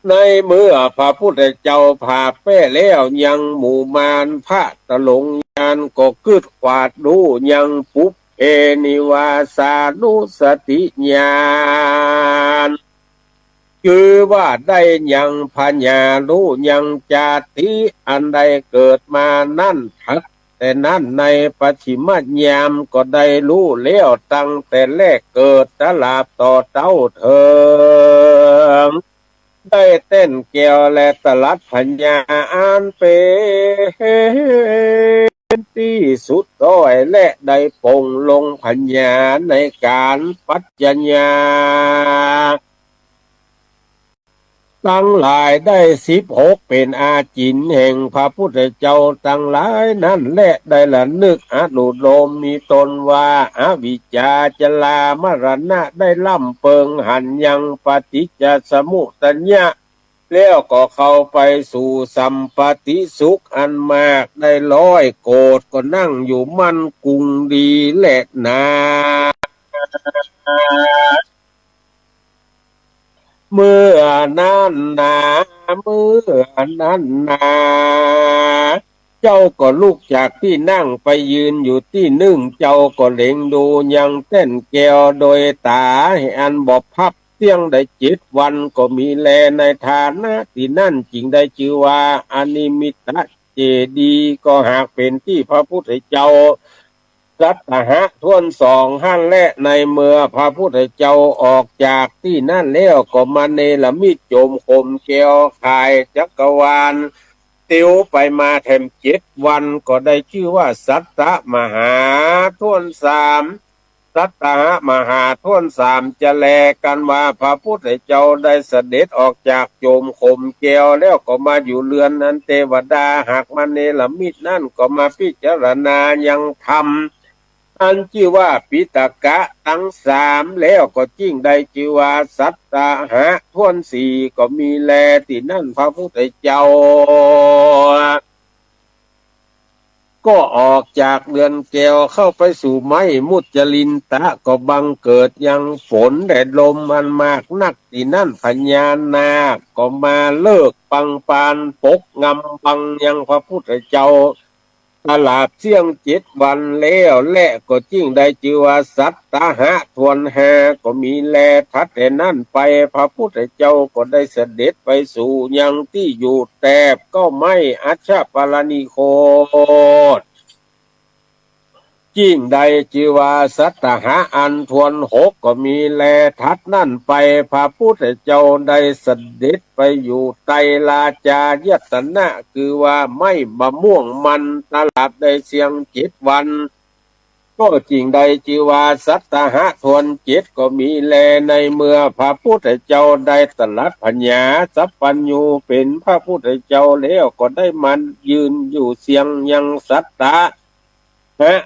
ในเมื่อพระพุทธเจ้าผ่าแป้แล้วยังหมู่มารพระตะหลงยานก็กึดขวาดดูยังปุบเอนิวาสานุสติญาณ คือว่าได้ยังพญารู้ยังจาติอันใดเกิดมานั่นทักแต่นั้นในปัจฉิมยามก็ได้รู้แล้วตั้งแต่แรกเกิดตลาบต่อเต้าเถิงได้เต้นแก้วและตลัดพญาอันเป็นที่สุดร้อยและได้ปลงลงพญาในการปัจจญาตั้งหลายได้16เป็นอาจินแห่งพระพุทธเจ้าตั้งหลายนั้นและได้ละนึกอนุโลมมีตนว่าอวิชชาจลามรณะได้ล่ำเปิงหันยังปฏิจจสมุปสัญญะแล้วก็เข้าไปสู่สัมปติสุขอันมากได้ร้อยโกรธก็นั่งอยู่มั่นกุงดีแหละนาเมื่อนั้นนาเมื่อนั้นนาเจ้าก็ลุกจากที่นั่งไปยืนอยู่ที่นึ่งเจ้าก็เล็งดูยังเต้นแก้วโดยตาให้อันบอบพับเที่ยงได้7 วันก็มีแลในฐานะที่นั่นจึงได้ชื่อว่าอนิมิตเจดีย์ก็หากเป็นที่พระพุทธเจ้ารัตหะทวนสองหั่นและในเมื่อพระพุทธเจ้าออกจากที่นั่นแล้วก็มาเนรมิตโจมคมแก้วขายจักรวาลติวไปมาแถม7 วันก็ได้ชื่อว่าสัตตมหาทวนสามสัตตมหาทวนสามจะแลกันว่าพระพุทธเจ้าได้เสด็จออกจากโจมคมแก้วแล้วก็มาอยู่เรือนนั้นเทวดาหากมาเนรมิตนั่นก็มาพิจารณายังธรรมอันชื่อว่าปิตกะทั้ง3แล้วก็จิ้งได้ชื่อว่าสัตตหะทวนสี่ก็มีแลที่นั่นพระพุทธเจ้าก็ออกจากเรือนแก้วเข้าไปสู่ไม้มุจลินตะก็บังเกิดยังฝนแดดลมมันมากนักที่นั่นพญานาคก็มาเลิกปังปานปกงำบังยังพระพุทธเจ้าตลาดเสี่ยง7 วันแล้วและก็จิ้งได้ชื่อว่าสัตตหะทวนหาก็มีแลทัดแต่นั่นไปพระพุทธเจ้าก็ได้เสด็จไปสู่ยังที่อยู่แตบก็ไม่อัชฌปารณิโคตจิ้งใดชื่อว่าสัตตหะอันทวน6ก็มีแลทัดนั่นไปพระพุทธเจ้าได้เสด็จไปอยู่ไตรลาจายตนะคือว่าไม่บะม่วงมันตลาดได้เสียง7 วันก็จริงใดชื่อว่าสัตตหะทวน7ก็มีแลในเมื่อพระพุทธเจ้าได้ตรัสปัญญาสัพพัญญูเป็นพระพุทธเจ้าแล้วก็ได้มันยืนอยู่เสียงยังสัตตะฮะ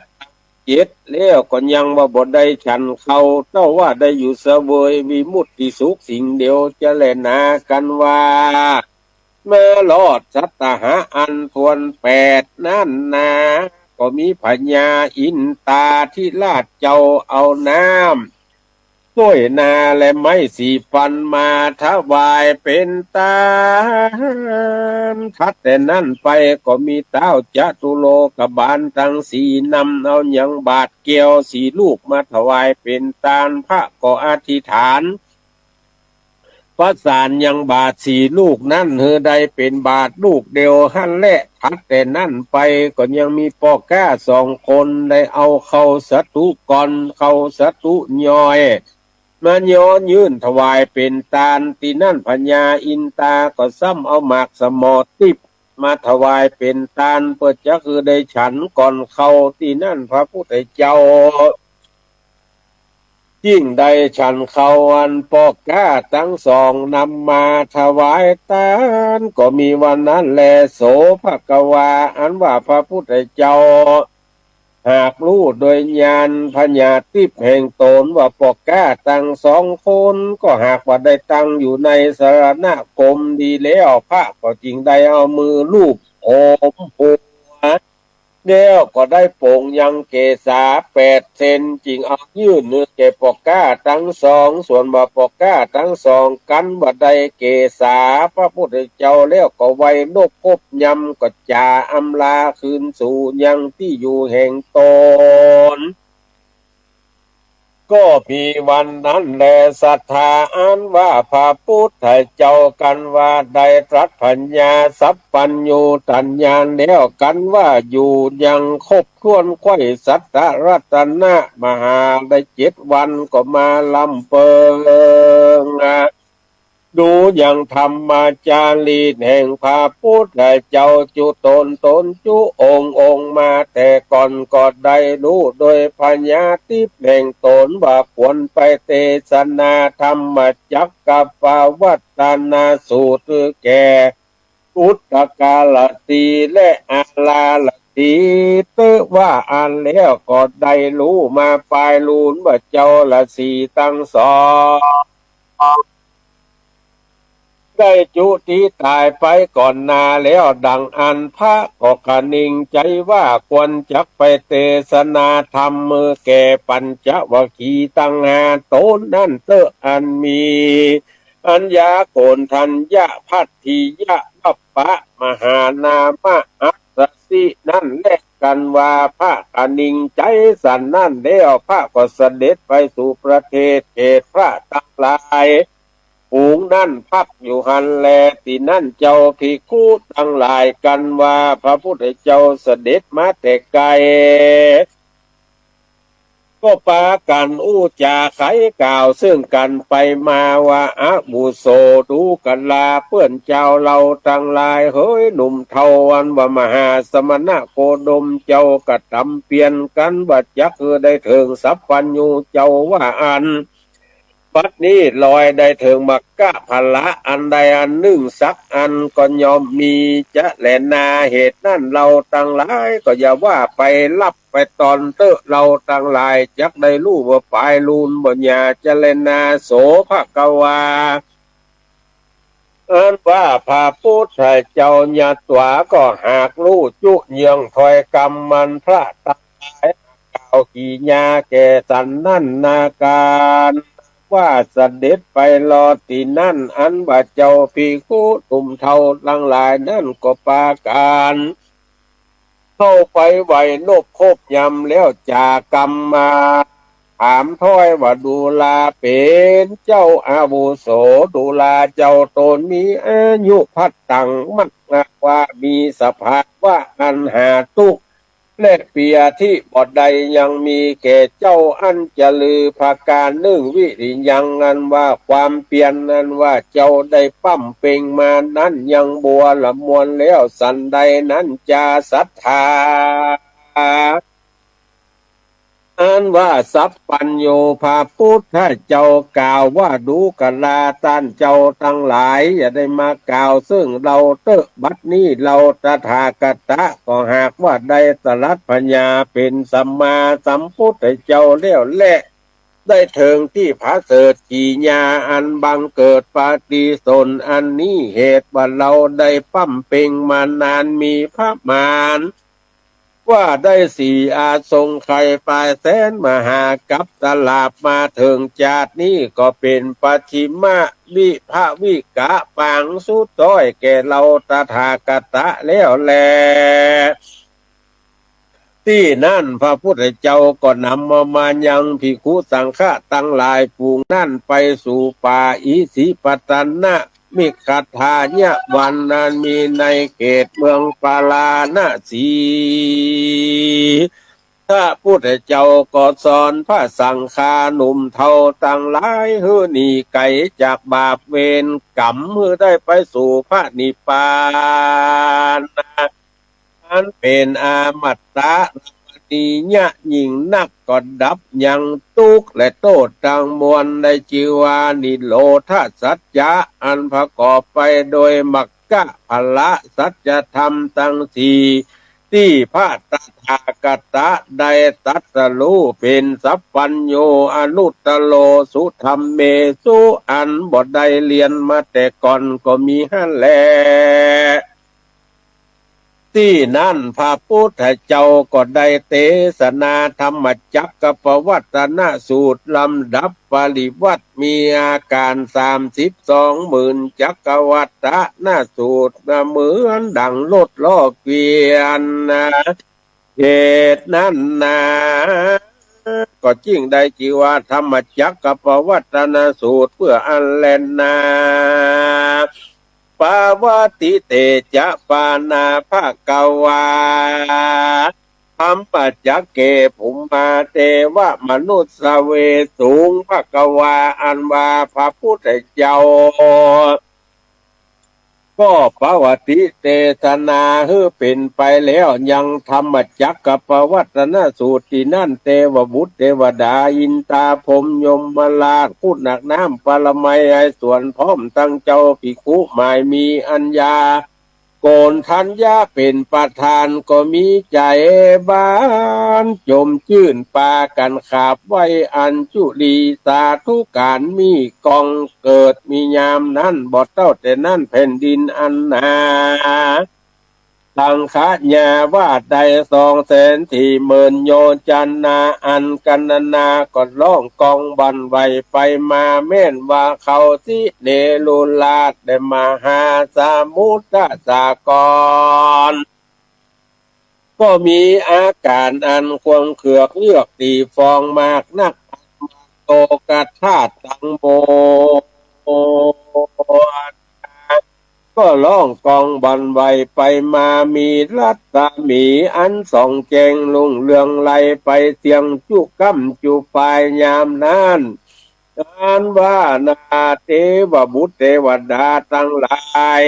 แล้วก็ยังว่าบ่ได้ฉันเขาเต้าว่าได้อยู่เสวยวิมุตติสุขสิ่งเดียวจะแลนากันว่าเมื่อลอดสัตตหะอันทวน8นั่นนาก็มีพญาอินตาที่ลาดเจ้าเอาน้ำด้วยนาและไม้4 ฟันมาถวายเป็นตาทัดแต่นั่นไปก็มีเต้าจตุโลกบาลทั้ง4นำเอายังบาทเกี่ยว4 ลูกมาถวายเป็นตาลพระก็อธิษฐานประสานยังบาท4 ลูกนั่นเฮอใดเป็นบาทลูกเดียวหั่นแหละทัดแต่นั่นไปก็ยังมีปอก้า2 คนได้เอาเข้าสัตุก่อนเข้าสัตุย่อยมาย้อนยื่นถวายเป็นตาลตีนั่นพญาอินตาก็ซ้ำเอาหมากสมอติบมาถวายเป็นตาลเพื่อจะคือได้ฉันก่อนเข้าตีนั่นพระพุทธเจ้ายิ่งได้ฉันเขาอันปอกก้าทั้ง2นำมาถวายตาลก็มีวันนั้นแลโสภกวาอันว่าพระพุทธเจ้าหากรู้โดยญาณพญาติแห่งตนว่าปอกก้าตั้ง2 คนก็หากว่าได้ตั้งอยู่ในสรณคมดีแล้วพระก็จริงได้เอามือลูบโอมหัวแล้วก็ได้โป่งยังเกษา8 เซนจริงเอายื่นเนื้อเก็บปอกก้าทั้ง2ส่วนบ่ปอกก้าทั้ง2กันบ่ได้เกษาพระพุทธเจ้าแล้วก็ไว้นกพบยำก็จ่าอำลาคืนสู่ยังที่อยู่แห่งตน ก็มีวันนั้นแลศรัทธาอันว่าพระพุทธเจ้ากันว่าได้ตรัสปัญญาสัพพัญญูตัญญาแล้วกันว่าอยู่ยังครบถ้วนไขว้สัตตรัตนะมหาได้7 วันก็มาลำเปิงดูอย่างธรรมจารีแห่งพระพุทธเจ้าจุตนจุองค์มาแต่ก่อนก็ได้รู้โดยปัญญาทิพย์แห่งตนว่าควรไปเทศนาธรรมจักกับปวัตตนาสูตรแก่อุตตกาลตีและอาลาลตีเตว่าอันแล้วก็ได้รู้มาปลายลูนว่าเจ้าละสีตั้งสองได้จุติตายไปก่อนนาแล้วดังอันพระก็กนิ่งใจว่าควรจักไปเทศนาธรรมมือแก่ปัญจวัคคีย์ตั้งหาโตนั่นเตออันมีอัญญาโกณทัญญะพัทธิยะวัปปะมหานามะอัสสสินั่นแลกกันว่าพระกนิ่งใจสันนั่นแล้วพระก็เสด็จไปสู่ประเทศเขตพระตั้งหลายฝูงนั่นพักอยู่หันแลที่นั่นเจ้าภิกขุทั้งหลายกันว่าพระพุทธเจ้าเสด็จมาแต่ไกลก็ปากันอู้จาไขกล่าวซึ่งกันไปมาว่าอาบุโสดูกันลาเพื่อนเจ้าเราทั้งหลายเฮ้ยหนุ่มเทาวันว่ามหาสมณะโคดมเจ้ากระทำเปลี่ยนกันว่าจักได้ถึงสัพพัญญูเจ้าว่าอันบัดนี้ลอยได้ถึงมักกะพละอันใดอันหนึ่งสักอันก็ยอมมีจะแลนาเหตุนั่นเราตั้งหลายก็อย่าว่าไปรับไปตอนเตอะเราตั้งหลายจักได้รู้ว่าปลายลูนบญญาจะแลนาโสภกวาอันว่าพระพุทธเจ้าญาตวาก็หากรู้จุเยืองถอยกรรมมันพระตั้งหลายกล่าวกี่ญาแก่สันนั่นนาการว่าเสด็จไปรอที่นั่นอันว่าเจ้าภิกขุตุ่มเทาทั้งหลายนั่นก็ปาการเข้าไปไหวนบคบยำแล้วจากกรรมมาถามถ้อยว่าดูลาเป็นเจ้าอาวุโสดูลาเจ้าตนมีอายุพัดตังมักว่ามีสภาพว่าอันหาทุกและเปียที่บทใดยังมีแก่เจ้าอันจะลือภาการนึ่งวิริยังนั้นว่าความเปลี่ยนนั้นว่าเจ้าได้ปั้มเป่งมานั้นยังบัวละมวลแล้วสันใดนั้นจะศรัทธาอันว่าสัพพัญญูพระพุทธเจ้ากล่าวว่าดูกลาท่านเจ้าทั้งหลายอย่าได้มากล่าวซึ่งเราเตอะบัดนี้เราตถาคตก็หากว่าได้ตรัสปัญญาเป็นสัมมาสัมพุทธเจ้าแล้วแหละได้ถึงที่พระเสดจีญาอันบังเกิดปาฏิสนธิอันนี้เหตุว่าเราได้ปั้มเป่งมานานมีพระมารว่าได้สี่อาทรงไข่ปลายแสนมหากับตลาบมาถึงจาดนี้ก็เป็นปัจฉิมวิภาวิกะปังสุต้อยแก่เราตถาคตแล้วแลที่นั่นพระพุทธเจ้าก็นำมายังภิกขุสังฆะตั้งหลายฝูงนั่นไปสู่ป่าอิสิปตันนะมิขัทธาญะวันนั้นมีในเขตเมืองปาลาณสีพระพุทธเจ้าก็สอนพระสังฆาหนุ่มเทาตั้งหลายเฮือหนีไก่จากบาปเวรกรรมเฮือได้ไปสู่พระนิพพานอันเป็นอามัตตะนิยะยิ่งนักก็ดับยังทุกข์และโทษทั้งมวลในจิวานิโรธสัจจะอันประกอบไปโดยมรรคผลสัจธรรมทั้งสี่ที่พระตถาคตได้ตรัสรู้เป็นสัพพัญญูอนุตตโรสุธรรมเมสุอันบ่ได้เรียนมาแต่ก่อนก็มีหั่นแลที่นั่นพระพุทธเจ้าก็ได้เทศนาธรรมจักรปวัตนสูตรลำดับปริวัติมีอาการ32,000จักรวัตนสูตรเหมือนดังรถล้อเกวียนเหตุนั้นนะ ก็ยิ่งได้ชื่อว่าธรรมจักรกับปวัตนสูตรเพื่ออันแลนนาปาวติเตจะปานาภากวาธรรมจักเกภุมมาเทวมนุษย์สเวสูงภกวาอันวาพระพุทธเจ้าก็ปวัติเตศนาฮือเป็นไปแล้วยังธรรมจักกับปวัตนสูตรที่นั่นเทวบุตรเทวดาอินตาพรหมยมมาลาพูดหนักน้ำปรมัยไอส่วนพร้อมตั้งเจ้าภิกขุหมายมีอัญญาโกนทัญญาเป็นประธานก็มีใจบ้านจมชื่นปากันขาบไว้อัญจุลีสาธุการมีกองเกิดมียามนั้นบ่เต้าแต่นั่นแผ่นดินอันนาตังคะญาว่าใด240,000โยจันนาอันกันนาก็ร้องกองบันไหวไปมาแม่นว่าเขาสิเนลุลาดได้มหาสมุทรสากรก็มีอาการอันความเขือกเลือกตีฟองมากนักโตกะธาตุตังโมก็ร้องกองบันไหวไปมามีรัตมีอันส่องแจงลุงเรืองไหลไปเสียงจุกั้มจุปายยามนั้นการว่านาเทวบุตรเทวดาทั้งหลาย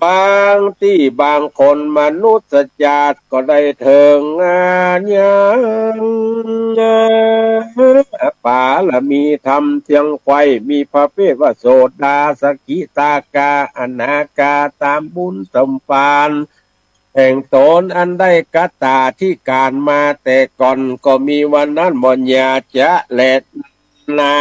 บางที่บางคนมนุษย์ชาติก็ได้เถิงงานยังป่าละมีธรรมเทียงไฟมีพระเพทว่าโสดาสกิตากาอนาคาตามบุญสมปานแห่งตนอันได้กัตตาที่การมาแต่ก่อนก็มีวันนั้นมนยาจะแลดนา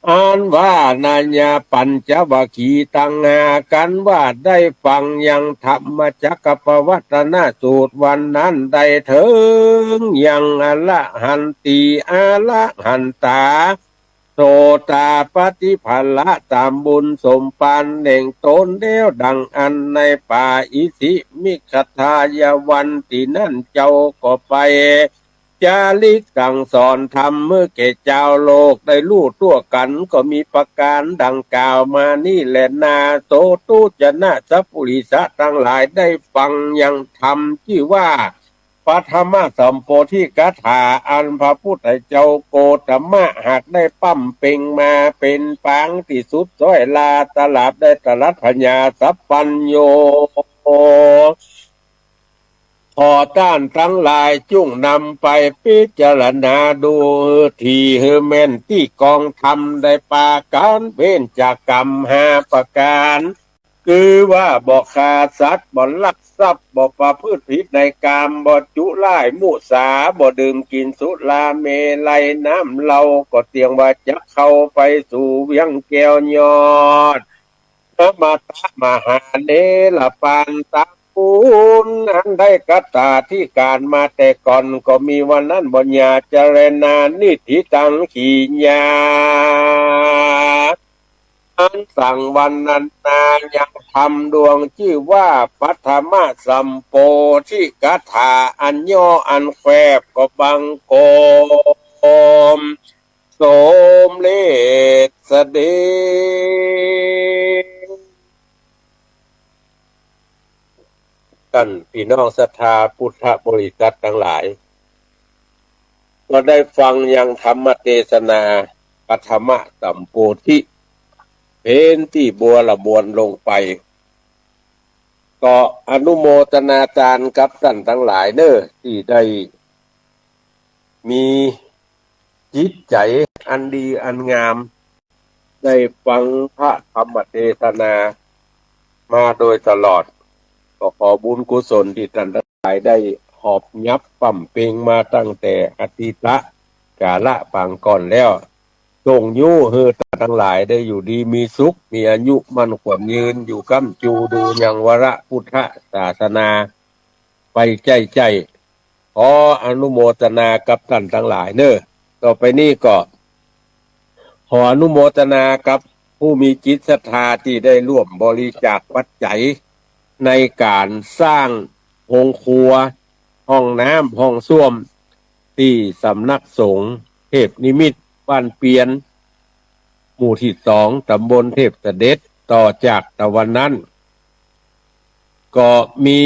อันว่านัญญาปัญจวัคคีย์ตั้งหากันว่าได้ฟังยังธรรมจักรปวัตนสูตรวันนั้นได้ถึงยังอละหันติอละหันตาโสตาปฏิภละตามบุญสมปานแห่งตนเดียวดังอันในป่าอิสิมิคทายวันที่นั่นเจ้าก็ไปจาริกสั่งสอนธรรมเมื่อแก่เจ้าโลกได้รู้ตัวกันก็มีประการดังกล่าวมานี่แหละนาโตตุจนะสัพพุริสะทั้งหลายได้ฟังยังธรรมที่ว่าปัทมสัมโพธิกถาอันพระพุทธเจ้าโกตมะหากได้ปั้มเป่งมาเป็นปางที่สุดซ้อยลาตลาดได้ตรัสพญาสัพพัญโยขอต้านทั้งหลายจุ่งนำไปพิจารณาดูทีเฮเมนที่กองทำได้ปาการเว้นจากกรรม5ประการคือว่าบ่ฆ่าสัตว์บ่ลักทรัพย์บ่ประพฤติผิดในกามบ่จุร้ายมุสาบ่ดื่มกินสุราเมลัยน้ำเหล้าก็เตียงว่าจะเข้าไปสู่เวียงแก้วยอดมาตามหาเนลปานตาปูนอันได้กัตตาที่การมาแต่ก่อนก็มีวันนั้นบญญาเจรณานิธิตังขีญาอันสั่งวันนั้นนายังทำดวงชื่อว่าปัทมสัมโพธิกถาอันย่ออันแฝบก็บังโกมโสมเลสเดท่านพี่น้องศรัทธาพุทธบริษัททั้งหลายก็ได้ฟังยังธรรมเทศนาปัทมสัมโพธิเป็นที่บัวละบวนลงไปก็อนุโมทนาจารย์กับท่านทั้งหลายเด้อที่ได้มีจิตใจอันดีอันงามได้ฟังพระธรรมเทศนามาโดยตลอดก็ขอบุญกุศลที่ท่านทั้งหลายได้หอบยับปั่มเปงมาตั้งแต่อดีตกาละปางก่อนแล้วทรงยู่เฮือทั้งหลายได้อยู่ดีมีสุขมีอายุมั่นขวัญยืนอยู่ก้ำจูดูยังวระพุทธศาสนาไปใจขออนุโมทนากับท่านทั้งหลายเนอะต่อไปนี้ก็ขออนุโมทนากับผู้มีจิตศรัทธาที่ได้ร่วมบริจาคปัจจัยในการสร้างโรงครัว ห้องน้ำห้องส้วมที่สำนักสงฆ์เทพนิมิตรบ้านเปียนหมู่ที่2ตำบลเทพเสด็จต่อจากตะวันนั้นก็มี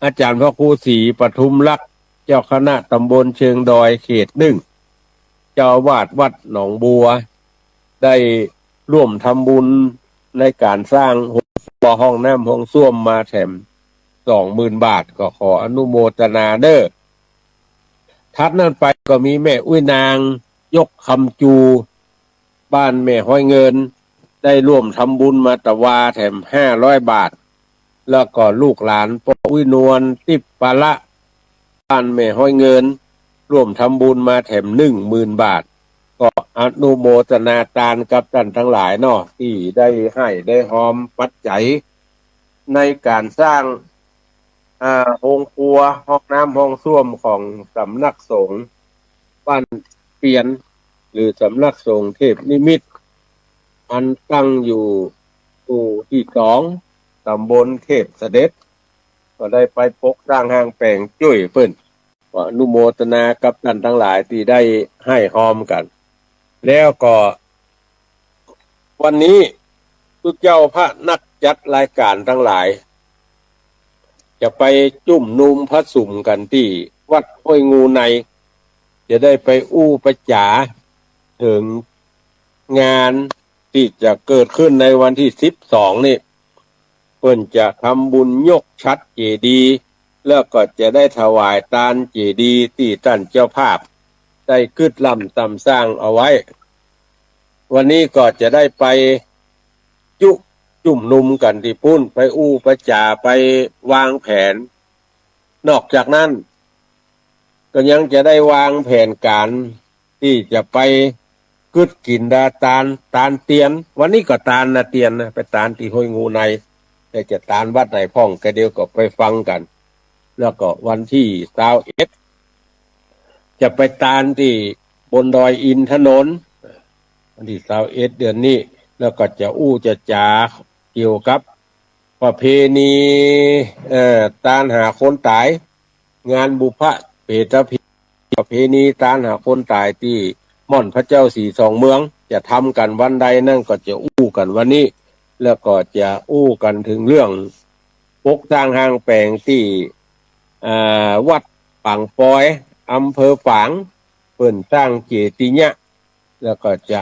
อาจารย์พระครูศรีปทุมลักษณ์เจ้าคณะตำบลเชิงดอยเขต1เจ้าอาวาสวัดหนองบัวได้ร่วมทำบุญในการสร้างห้องน้ำห้องส้วมมาแถม20,000 บาทก็ขออนุโมทนาเด้อทัดนั้นไปก็มีแม่อุ้ยนางยกคำจูบ้านแม่ห้อยเงินได้ร่วมทำบุญมาตะวาแถม500 บาทแล้วก็ลูกหลานปอุ้ยนวลติบปะละบ้านแม่ห้อยเงินร่วมทำบุญมาแถม10,000 บาทก็อนุโมทนาทานกับท่านทั้งหลายเนาะที่ได้ให้ได้หอมปัจจัยในการสร้างโรงครัวห้องน้ำห้องส้วมของสำนักสงฆ์บ้านเปียนหรือสำนักสงฆ์เทพนิมิตรอันตั้งอยู่หมู่ที่2ตำบลเทพเสด็จก็ได้ไปปกสร้างห้างแปลงจุ้ยเพิ่นก็อนุโมทนากับท่านทั้งหลายที่ได้ให้หอมกันแล้วก็วันนี้ทุกเจ้าพระนักจัดรายการทั้งหลายจะไปจุ่มนุมพระสุ่มกันที่วัดห้วยงูในจะได้ไปอู้ประจาถึงงานที่จะเกิดขึ้นในวันที่12นี่เพิ่นจะทำบุญยกชัดเจดีย์แล้วก็จะได้ถวายทานเจดีย์ที่ท่านเจ้าภาพได้กึดลำตำสร้างเอาไว้วันนี้ก็จะได้ไปจุ่มนุมกันที่ปุ้นไปอู้ประจาไปวางแผนนอกจากนั้นก็ยังจะได้วางแผนการที่จะไปกึดกินตาลเตียนวันนี้ก็ตาลนะเตียนนะไปตาลที่ห้วยงูในแต่จะตาลวัดไหนพ่องก็เดียวก็ไปฟังกันแล้วก็วันที่21จะไปตาลที่บนดอยอินทนนท์วันที่21เดือนนี้แล้วก็จะจะจาเกี่ยวกับประเพณีตาลหาคนตายงานบุพเพตพิประเพณีตาลหาคนตายที่ม่อนพระเจ้าสีสองเมืองจะทำกันวันใดนั่นก็จะกันวันนี้แล้วก็จะกันถึงเรื่องปกสร้างห้างแปลงที่วัดปังปอยอำเภอฝางเปิ่นสร้างเจติญะแล้วก็จะ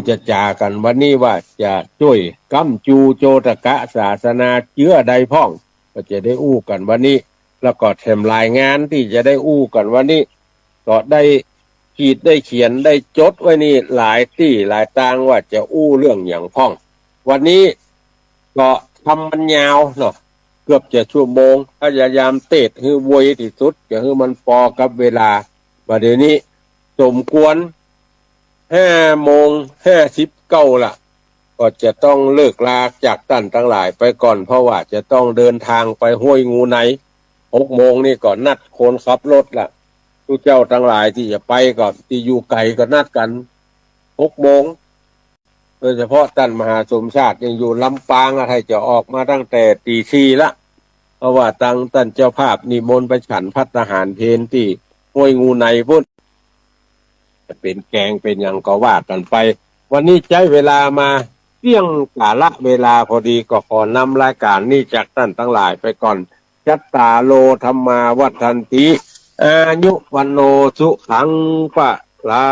จะจากันวันนี้ว่าจะช่วยกัมจูโจตกะศาสนาเชื้อใดพ่องก็จะได้กันวันนี้แล้วก็แถมรายงานที่จะได้กันวันนี้ก็ได้ขีดได้เขียนได้จดไว้นี่หลายที่หลายตางว่าจะเรื่องอย่างพ่องวันนี้ก็ทำมันยาวเนาะเกือบจะชั่วโมงพยายามเตะให้ไวที่สุดจะให้มันพอกับเวลาประเดี๋ยวนี้สมควร5:59ล่ะก็จะต้องเลิกลาจากท่านทั้งหลายไปก่อนเพราะว่าจะต้องเดินทางไปห้วยงูใน6:00นี่ก็นัดคนขับรถล่ะทุกเจ้าทั้งหลายที่จะไปก็ที่อยู่ไกลก็นัดกัน6:00โดยเฉพาะท่านมหาสมชาติยังอยู่ลำปางอะไรจะออกมาตั้งแต่ตี 4ละเพราะว่าท่านเจ้าภาพนิมนต์ไปฉันภัตตาหารเพลที่ห้วยงูในพุ่นจะเป็นแกงเป็นอย่างก็ว่ากันไปวันนี้ใช้เวลามาเที่ยงกาละเวลาพอดีก็ขอนำรายการนี้จากท่านทั้งหลายไปก่อนจัตตาโลธรรมาวัฏันติอายุวันโนสุขังปะลา